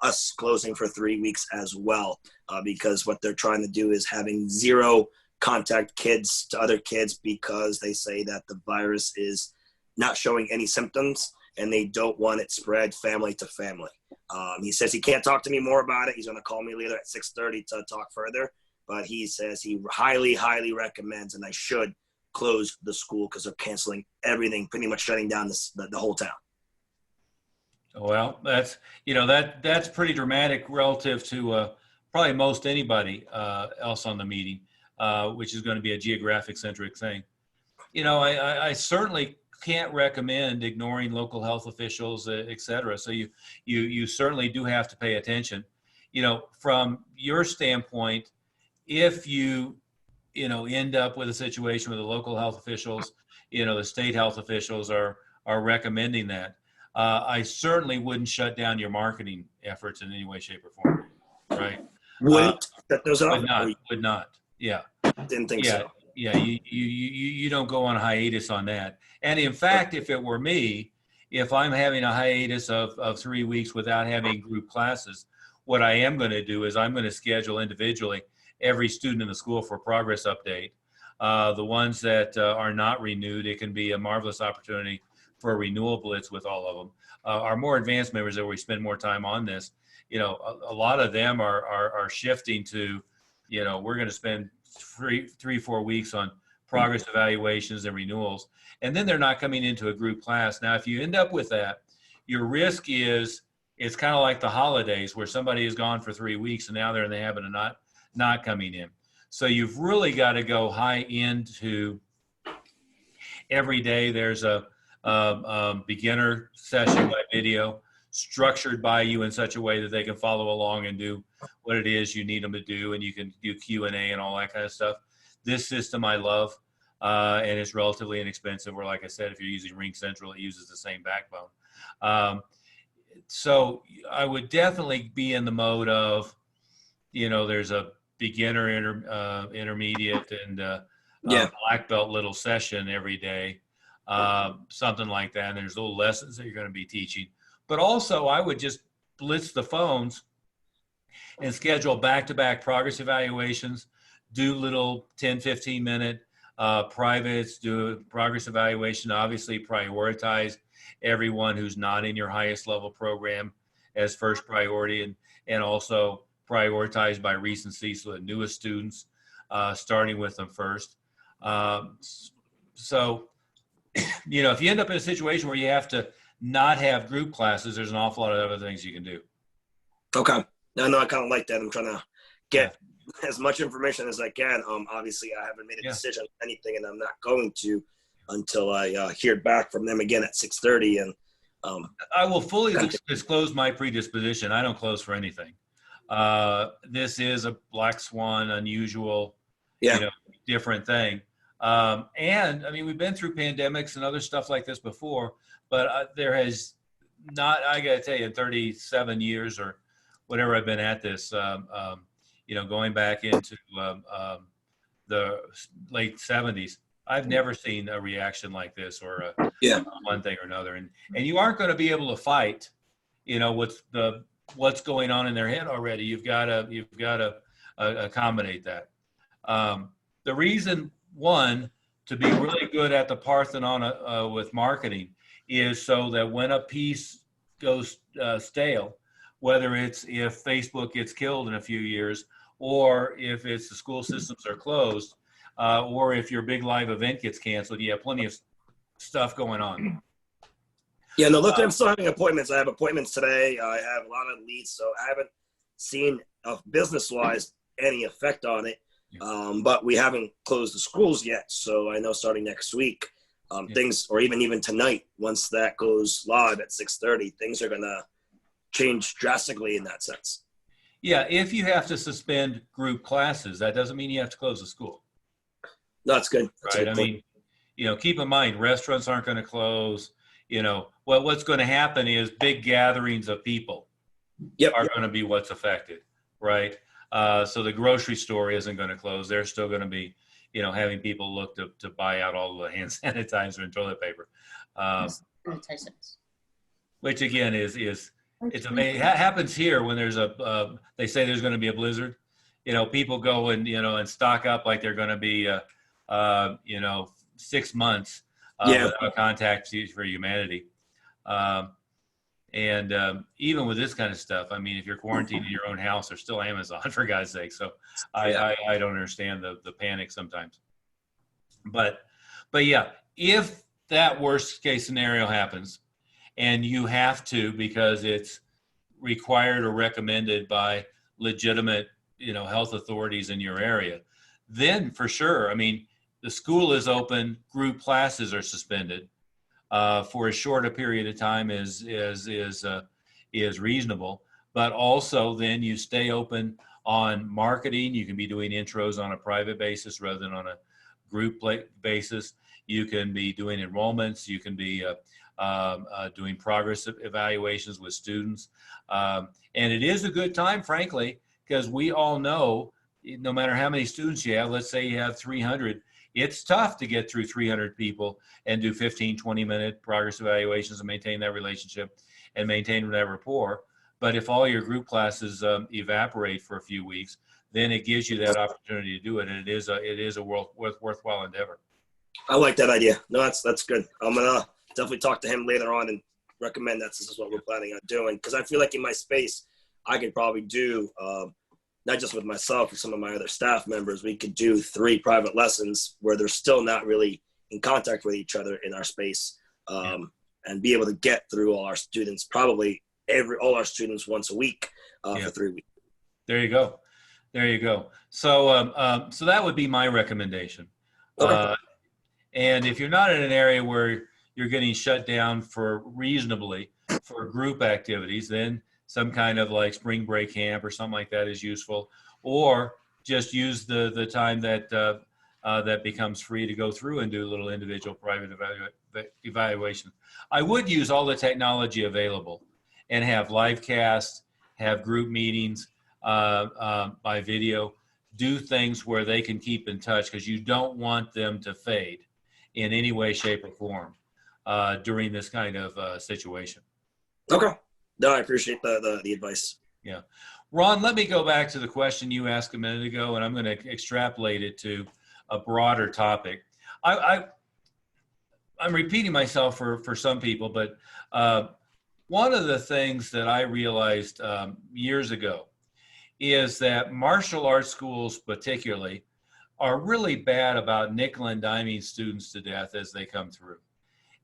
Speaker 6: us closing for 3 weeks as well, because what they're trying to do is having zero contact kids to other kids, because they say that the virus is not showing any symptoms and they don't want it spread family to family. He says he can't talk to me more about it. He's going to call me later at 6:30 to talk further, but he says he highly, highly recommends, and I should close the school because they're canceling everything, pretty much shutting down the whole town.
Speaker 1: Well, that's, that's pretty dramatic relative to probably most anybody else on the meeting, which is going to be a geographic centric thing. I certainly can't recommend ignoring local health officials, et cetera. So you certainly do have to pay attention. From your standpoint, if you end up with a situation where the local health officials, the state health officials are recommending that, I certainly wouldn't shut down your marketing efforts in any way, shape, or form. Right?
Speaker 6: Wouldn't shut those off?
Speaker 1: Would not. Yeah.
Speaker 6: Didn't think so.
Speaker 1: Yeah, you don't go on hiatus on that. And in fact, if it were me, if I'm having a hiatus of 3 weeks without having group classes, what I am going to do is I'm going to schedule individually every student in the school for a progress update. The ones that are not renewed, it can be a marvelous opportunity for a renewal blitz with all of them. Our more advanced members, that we spend more time on this, a lot of them are shifting to, we're going to spend 3-4 weeks on progress evaluations and renewals, and then they're not coming into a group class. Now, if you end up with that, your risk is it's kind of like the holidays where somebody has gone for 3 weeks and now they're in the habit of not coming in. So you've really got to go high into every day. There's a beginner session by video structured by you in such a way that they can follow along and do what it is you need them to do, and you can do Q&A and all that kind of stuff. This system I love, and it's relatively inexpensive, where, like I said, if you're using Ring Central, it uses the same backbone. So I would definitely be in the mode of, there's a beginner, intermediate, and black belt little session every day, something like that. And there's little lessons that you're going to be teaching. But also, I would just blitz the phones and schedule back-to-back progress evaluations, do little 10, 15-minute privates, do a progress evaluation, obviously prioritize everyone who's not in your highest level program as first priority, and also prioritize by recency, so the newest students, starting with them first. So, if you end up in a situation where you have to not have group classes, there's an awful lot of other things you can do.
Speaker 6: Okay. No, I kind of like that. I'm trying to get as much information as I can. Obviously, I haven't made a decision on anything, and I'm not going to until I hear back from them again at 6:30. And
Speaker 1: I will fully disclose my predisposition. I don't close for anything. This is a black swan, unusual, different thing. And I mean, we've been through pandemics and other stuff like this before, but there has not, I got to tell you, in 37 years or whatever I've been at this, going back into the late 70s, I've never seen a reaction like this, or one thing or another. And you aren't going to be able to fight, what's going on in their head already. You've got to accommodate that. The reason, one, to be really good at the Parthenon with marketing is so that when a piece goes stale, whether it's if Facebook gets killed in a few years, or if it's the school systems are closed, or if your big live event gets canceled, you have plenty of stuff going on.
Speaker 6: Yeah, no, look, I'm still having appointments. I have appointments today. I have a lot of leads, so I haven't seen, business-wise, any effect on it. But we haven't closed the schools yet. So I know starting next week, things, or even tonight, once that goes live at 6:30, things are going to change drastically in that sense.
Speaker 1: Yeah, if you have to suspend group classes, that doesn't mean you have to close the school.
Speaker 6: No, that's good. That's
Speaker 1: right.
Speaker 6: a good point.
Speaker 1: I mean, keep in mind, restaurants aren't going to close. What's going to happen is big gatherings of people are going to be what's affected, right? So the grocery store isn't going to close. They're still going to be, having people look to buy out all the hand sanitizer and toilet paper. Which again is it's amazing. It happens here when there's they say there's going to be a blizzard. People go and and stock up like they're going to be 6 months without contact for humanity. Even with this kind of stuff, I mean, if you're quarantined in your own house, there's still Amazon, for God's sake. So I don't understand the panic sometimes. But yeah, if that worst case scenario happens and you have to, because it's required or recommended by legitimate, health authorities in your area, then for sure, I mean, the school is open, group classes are suspended for as short a period of time as is reasonable. But also then you stay open on marketing. You can be doing intros on a private basis rather than on a group basis. You can be doing enrollments. You can be doing progress evaluations with students. And it is a good time, frankly, because we all know, no matter how many students you have, let's say you have 300, it's tough to get through 300 people and do 15, 20-minute progress evaluations and maintain that relationship and maintain that rapport. But if all your group classes evaporate for a few weeks, then it gives you that opportunity to do it. And it is a worthwhile endeavor.
Speaker 6: I like that idea. No, that's good. I'm going to definitely talk to him later on and recommend that this is what we're planning on doing. Because I feel like in my space, I could probably do, not just with myself or some of my other staff members, we could do 3 private lessons where they're still not really in contact with each other in our space, and be able to get through all our students, probably all our students once a week for 3 weeks.
Speaker 1: There you go. So, so that would be my recommendation.
Speaker 6: Okay.
Speaker 1: And if you're not in an area where you're getting shut down for group activities, then some kind of like spring break camp or something like that is useful, or just use the time that that becomes free to go through and do a little individual private evaluation. I would use all the technology available and have live casts, have group meetings by video, do things where they can keep in touch, because you don't want them to fade in any way, shape, or form during this kind of situation.
Speaker 6: Okay. No, I appreciate the advice.
Speaker 1: Yeah. Ron, let me go back to the question you asked a minute ago, and I'm going to extrapolate it to a broader topic. I'm repeating myself for some people, but one of the things that I realized years ago is that martial arts schools particularly are really bad about nickel and diming students to death as they come through.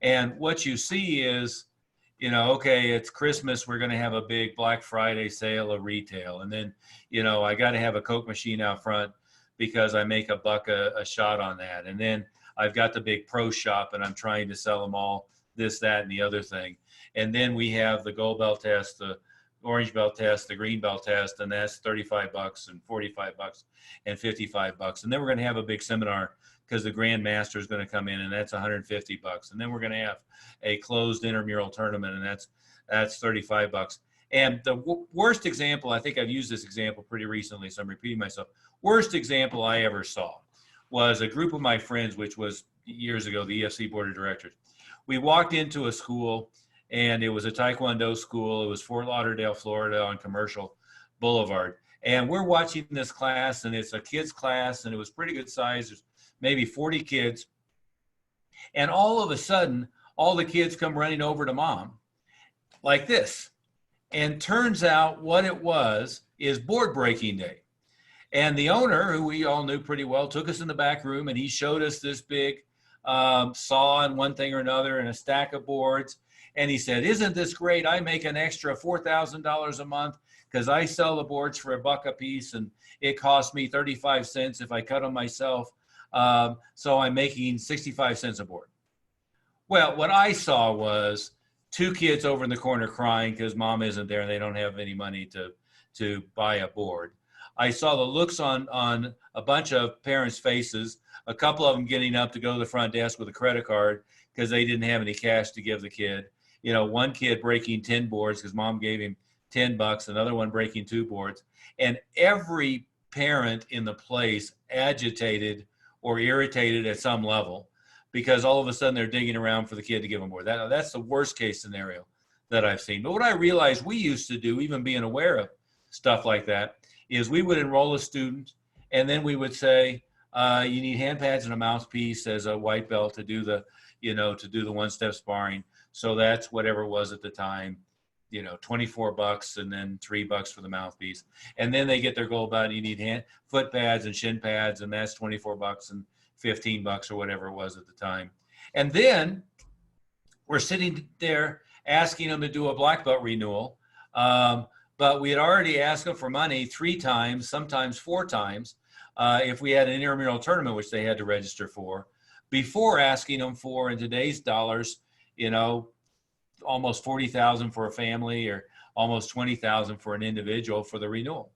Speaker 1: And what you see is, okay, it's Christmas, we're going to have a big Black Friday sale of retail. And then, I got to have a Coke machine out front because I make $1 a shot on that. And then I've got the big pro shop and I'm trying to sell them all this, that, and the other thing. And then we have the gold belt test, the orange belt test, the green belt test, and that's $35 and $45 and $55. And then we're going to have a big seminar because the Grand Master is going to come in, and that's $150. And then we're going to have a closed intramural tournament, and that's $35. And the worst example, I think I've used this example pretty recently, so I'm repeating myself. Worst example I ever saw was a group of my friends, which was years ago, the EFC Board of Directors. We walked into a school, and it was a Taekwondo school. It was Fort Lauderdale, Florida, on Commercial Boulevard. And we're watching this class, and it's a kids class, and it was pretty good size. There's maybe 40 kids. And all of a sudden, all the kids come running over to mom like this. And turns out what it was is board breaking day. And the owner, who we all knew pretty well, took us in the back room, and he showed us this big saw and one thing or another and a stack of boards. And he said, isn't this great? I make an extra $4,000 a month because I sell the boards for $1 a piece, and it costs me 35 cents if I cut them myself. So I'm making 65 cents a board. Well, what I saw was 2 kids over in the corner crying because mom isn't there and they don't have any money to buy a board. I saw the looks on a bunch of parents' faces, a couple of them getting up to go to the front desk with a credit card because they didn't have any cash to give the kid. You know, one kid breaking 10 boards because mom gave him $10, another one breaking 2 boards. And every parent in the place agitated or irritated at some level because all of a sudden they're digging around for the kid to give them more. That's the worst case scenario that I've seen. But what I realized we used to do, even being aware of stuff like that, is we would enroll a student and then we would say, you need hand pads and a mouthpiece as a white belt to do the, to do the one-step sparring. So that's whatever it was at the time, $24 and then $3 for the mouthpiece. And then they get their gold belt. You need foot pads and shin pads, and that's $24 and $15 or whatever it was at the time. And then we're sitting there asking them to do a black belt renewal. But we had already asked them for money 3 times, sometimes 4 times, if we had an intramural tournament, which they had to register for, before asking them for, in today's dollars, almost $40,000 for a family or almost $20,000 for an individual for the renewal.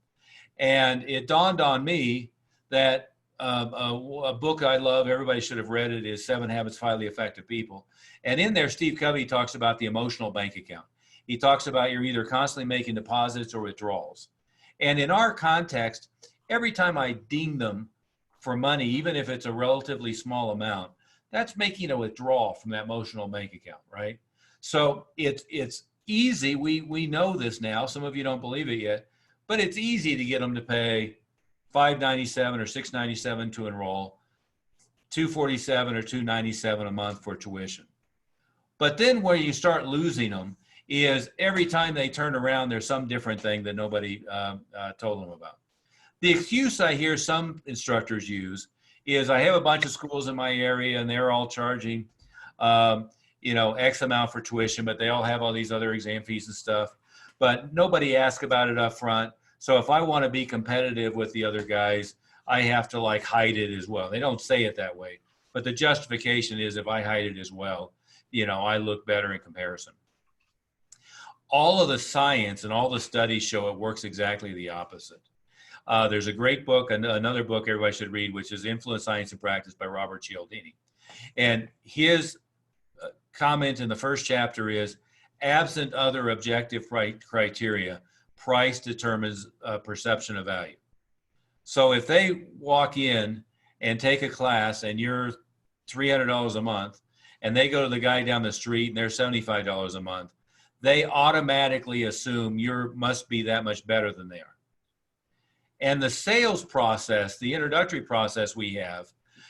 Speaker 1: And it dawned on me that a book I love, everybody should have read it, is 7 Habits of Highly Effective People. And in there, Steve Covey talks about the emotional bank account. He talks about you're either constantly making deposits or withdrawals. And in our context, every time I ding them for money, even if it's a relatively small amount, that's making a withdrawal from that emotional bank account, right? So it's easy. We know this now. Some of you don't believe it yet, but it's easy to get them to pay $597 or $697 to enroll, $247 or $297 a month for tuition. But then where you start losing them is every time they turn around, there's some different thing that nobody told them about. The excuse I hear some instructors use is, I have a bunch of schools in my area and they're all charging, X amount for tuition, but they all have all these other exam fees and stuff, but nobody asks about it up front. So if I want to be competitive with the other guys, I have to hide it as well. They don't say it that way, but the justification is if I hide it as well, I look better in comparison. All of the science and all the studies show it works exactly the opposite. There's a great book, another book everybody should read, which is Influence, Science, and Practice by Robert Cialdini. And his comment in the first chapter is, absent other objective criteria, price determines perception of value. So if they walk in and take a class and you're $300 a month, and they go to the guy down the street and they're $75 a month, they automatically assume you must be that much better than they are. And the sales process, the introductory process we have,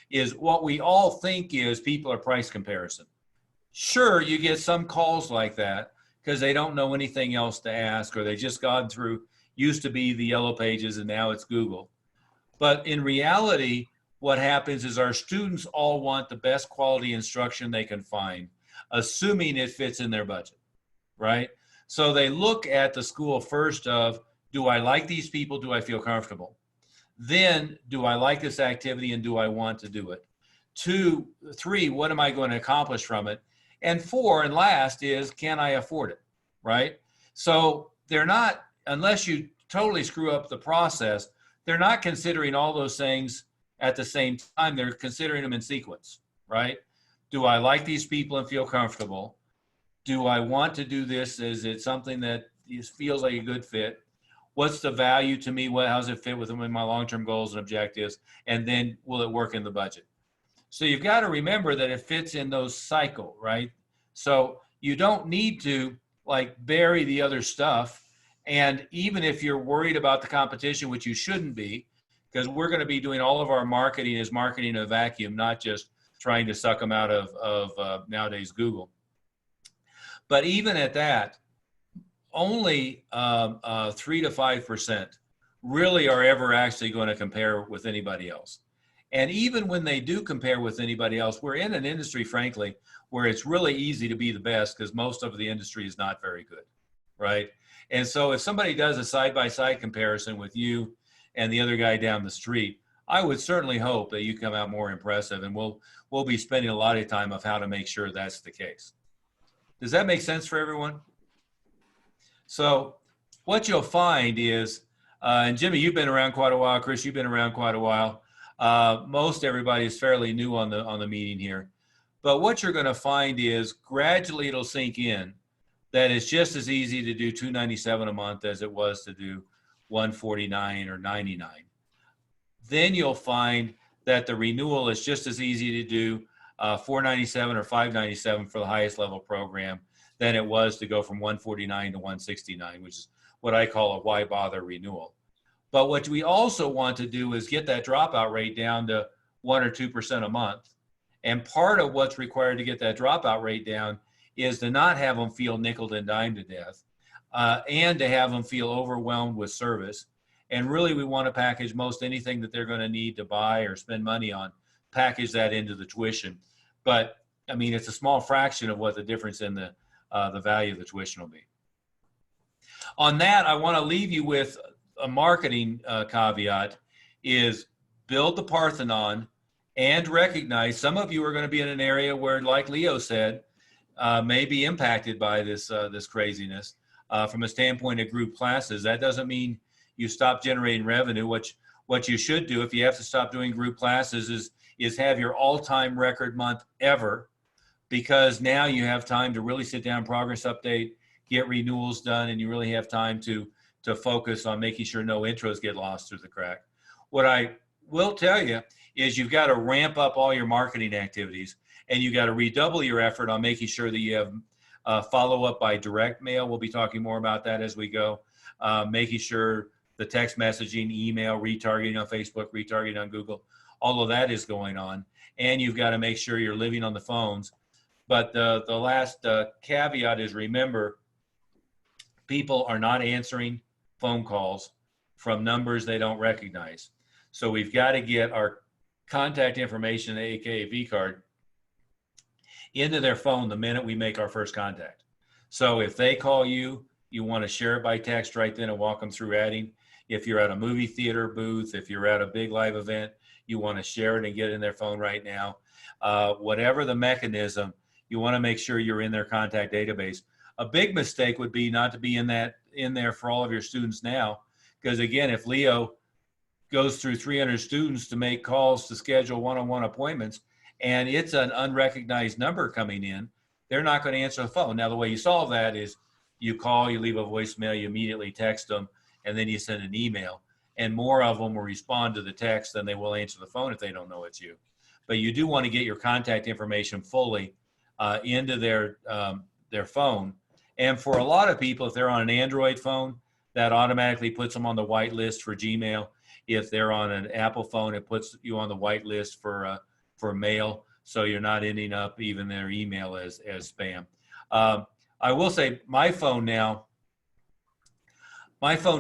Speaker 1: is what we all think is people are price comparison. Sure, you get some calls like that because they don't know anything else to ask, or they just gone through, used to be the Yellow Pages and now it's Google. But in reality, what happens is our students all want the best quality instruction they can find, assuming it fits in their budget, right? So they look at the school first of, do I like these people? Do I feel comfortable? Then, do I like this activity and do I want to do it? 2, 3, what am I going to accomplish from it? And 4, and last is, can I afford it, right? So they're not, unless you totally screw up the process, they're not considering all those things at the same time. They're considering them in sequence, right? Do I like these people and feel comfortable? Do I want to do this? Is it something that feels like a good fit? What's the value to me? How does it fit with my long-term goals and objectives? And then will it work in the budget? So you've got to remember that it fits in those cycle, right? So you don't need to bury the other stuff. And even if you're worried about the competition, which you shouldn't be, because we're going to be doing all of our marketing as marketing in a vacuum, not just trying to suck them out of nowadays Google. But even at that, only 3 to 5% really are ever actually going to compare with anybody else. And even when they do compare with anybody else, we're in an industry, frankly, where it's really easy to be the best because most of the industry is not very good, right? And so if somebody does a side-by-side comparison with you and the other guy down the street, I would certainly hope that you come out more impressive, and we'll be spending a lot of time of how to make sure that's the case. Does that make sense for everyone? So what you'll find is, and Jimmy, you've been around quite a while. Chris, you've been around quite a while. Most everybody is fairly new on the meeting here. But what you're going to find is gradually it'll sink in that it's just as easy to do $297 a month as it was to do $149 or $99. Then you'll find that the renewal is just as easy to do $497 or $597 for the highest level program than it was to go from $149 to $169, which is what I call a why bother renewal. But what we also want to do is get that dropout rate down to 1 or 2% a month. And part of what's required to get that dropout rate down is to not have them feel nickeled and dimed to death, and to have them feel overwhelmed with service. And really, we want to package most anything that they're going to need to buy or spend money on, package that into the tuition. But I mean, it's a small fraction of what the difference in the value of the tuition will be. On that, I want to leave you with a marketing caveat: is build the Parthenon and recognize some of you are going to be in an area where, like Leo said, may be impacted by this craziness from a standpoint of group classes. That doesn't mean you stop generating revenue. What you should do if you have to stop doing group classes is have your all-time record month ever, because now you have time to really sit down, progress update, get renewals done, and you really have time to focus on making sure no intros get lost through the crack. What I will tell you is you've got to ramp up all your marketing activities, and you got to redouble your effort on making sure that you have follow-up by direct mail. We'll be talking more about that as we go. Making sure the text messaging, email, retargeting on Facebook, retargeting on Google, all of that is going on. And you've got to make sure you're living on the phones. But the last caveat is, remember, people are not answering phone calls from numbers they don't recognize. So we've got to get our contact information, aka V card, into their phone the minute we make our first contact. So if they call you, you want to share it by text right then and walk them through adding. If you're at a movie theater booth, if you're at a big live event, you want to share it and get it in their phone right now. Whatever the mechanism, you want to make sure you're in their contact database. A big mistake would be not to be in there for all of your students now, because again, if Leo goes through 300 students to make calls to schedule one-on-one appointments, and it's an unrecognized number coming in, they're not going to answer the phone. Now, the way you solve that is you call, you leave a voicemail, you immediately text them, and then you send an email. And more of them will respond to the text than they will answer the phone if they don't know it's you. But you do want to get your contact information fully into their phone. And for a lot of people, if they're on an Android phone, that automatically puts them on the white list for Gmail. If they're on an Apple phone, it puts you on the white list for mail, so you're not ending up even their email as spam. I will say my phone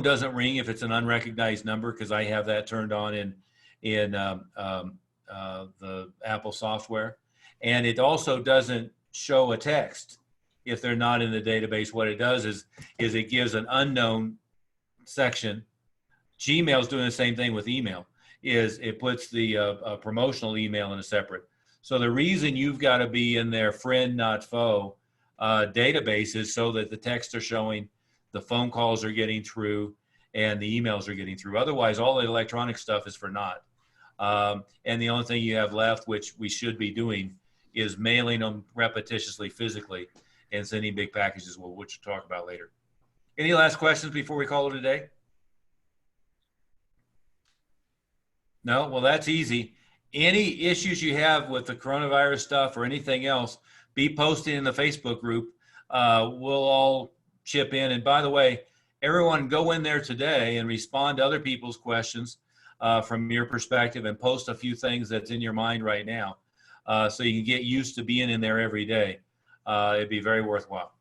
Speaker 1: doesn't ring if it's an unrecognized number, because I have that turned on in the Apple software. And it also doesn't show a text if they're not in the database. What it does is it gives an unknown section. Gmail's doing the same thing with email, is it puts the promotional email in a separate. So the reason you've got to be in their friend not foe database is so that the texts are showing, the phone calls are getting through, and the emails are getting through. Otherwise, all the electronic stuff is for naught. And the only thing you have left, which we should be doing, is mailing them repetitiously physically and sending big packages, which we'll talk about later. Any last questions before we call it a day? No? Well, that's easy. Any issues you have with the coronavirus stuff or anything else, be posting in the Facebook group. We'll all chip in. And by the way, everyone go in there today and respond to other people's questions from your perspective, and post a few things that's in your mind right now, so you can get used to being in there every day. It'd be very worthwhile.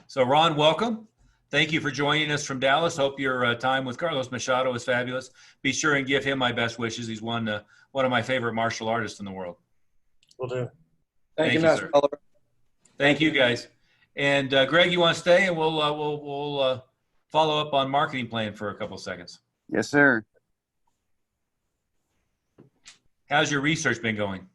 Speaker 1: So Ron, welcome. Thank you for joining us from Dallas. Hope your time with Carlos Machado was fabulous. Be sure and give him my best wishes. He's one of my favorite martial artists in the world.
Speaker 2: Will do.
Speaker 7: Thank you,
Speaker 1: sir.
Speaker 7: Master Color.
Speaker 1: Thank you, guys. And Greg, you want to stay, and we'll follow up on marketing plan for a couple of seconds.
Speaker 12: Yes, sir.
Speaker 1: How's your research been going?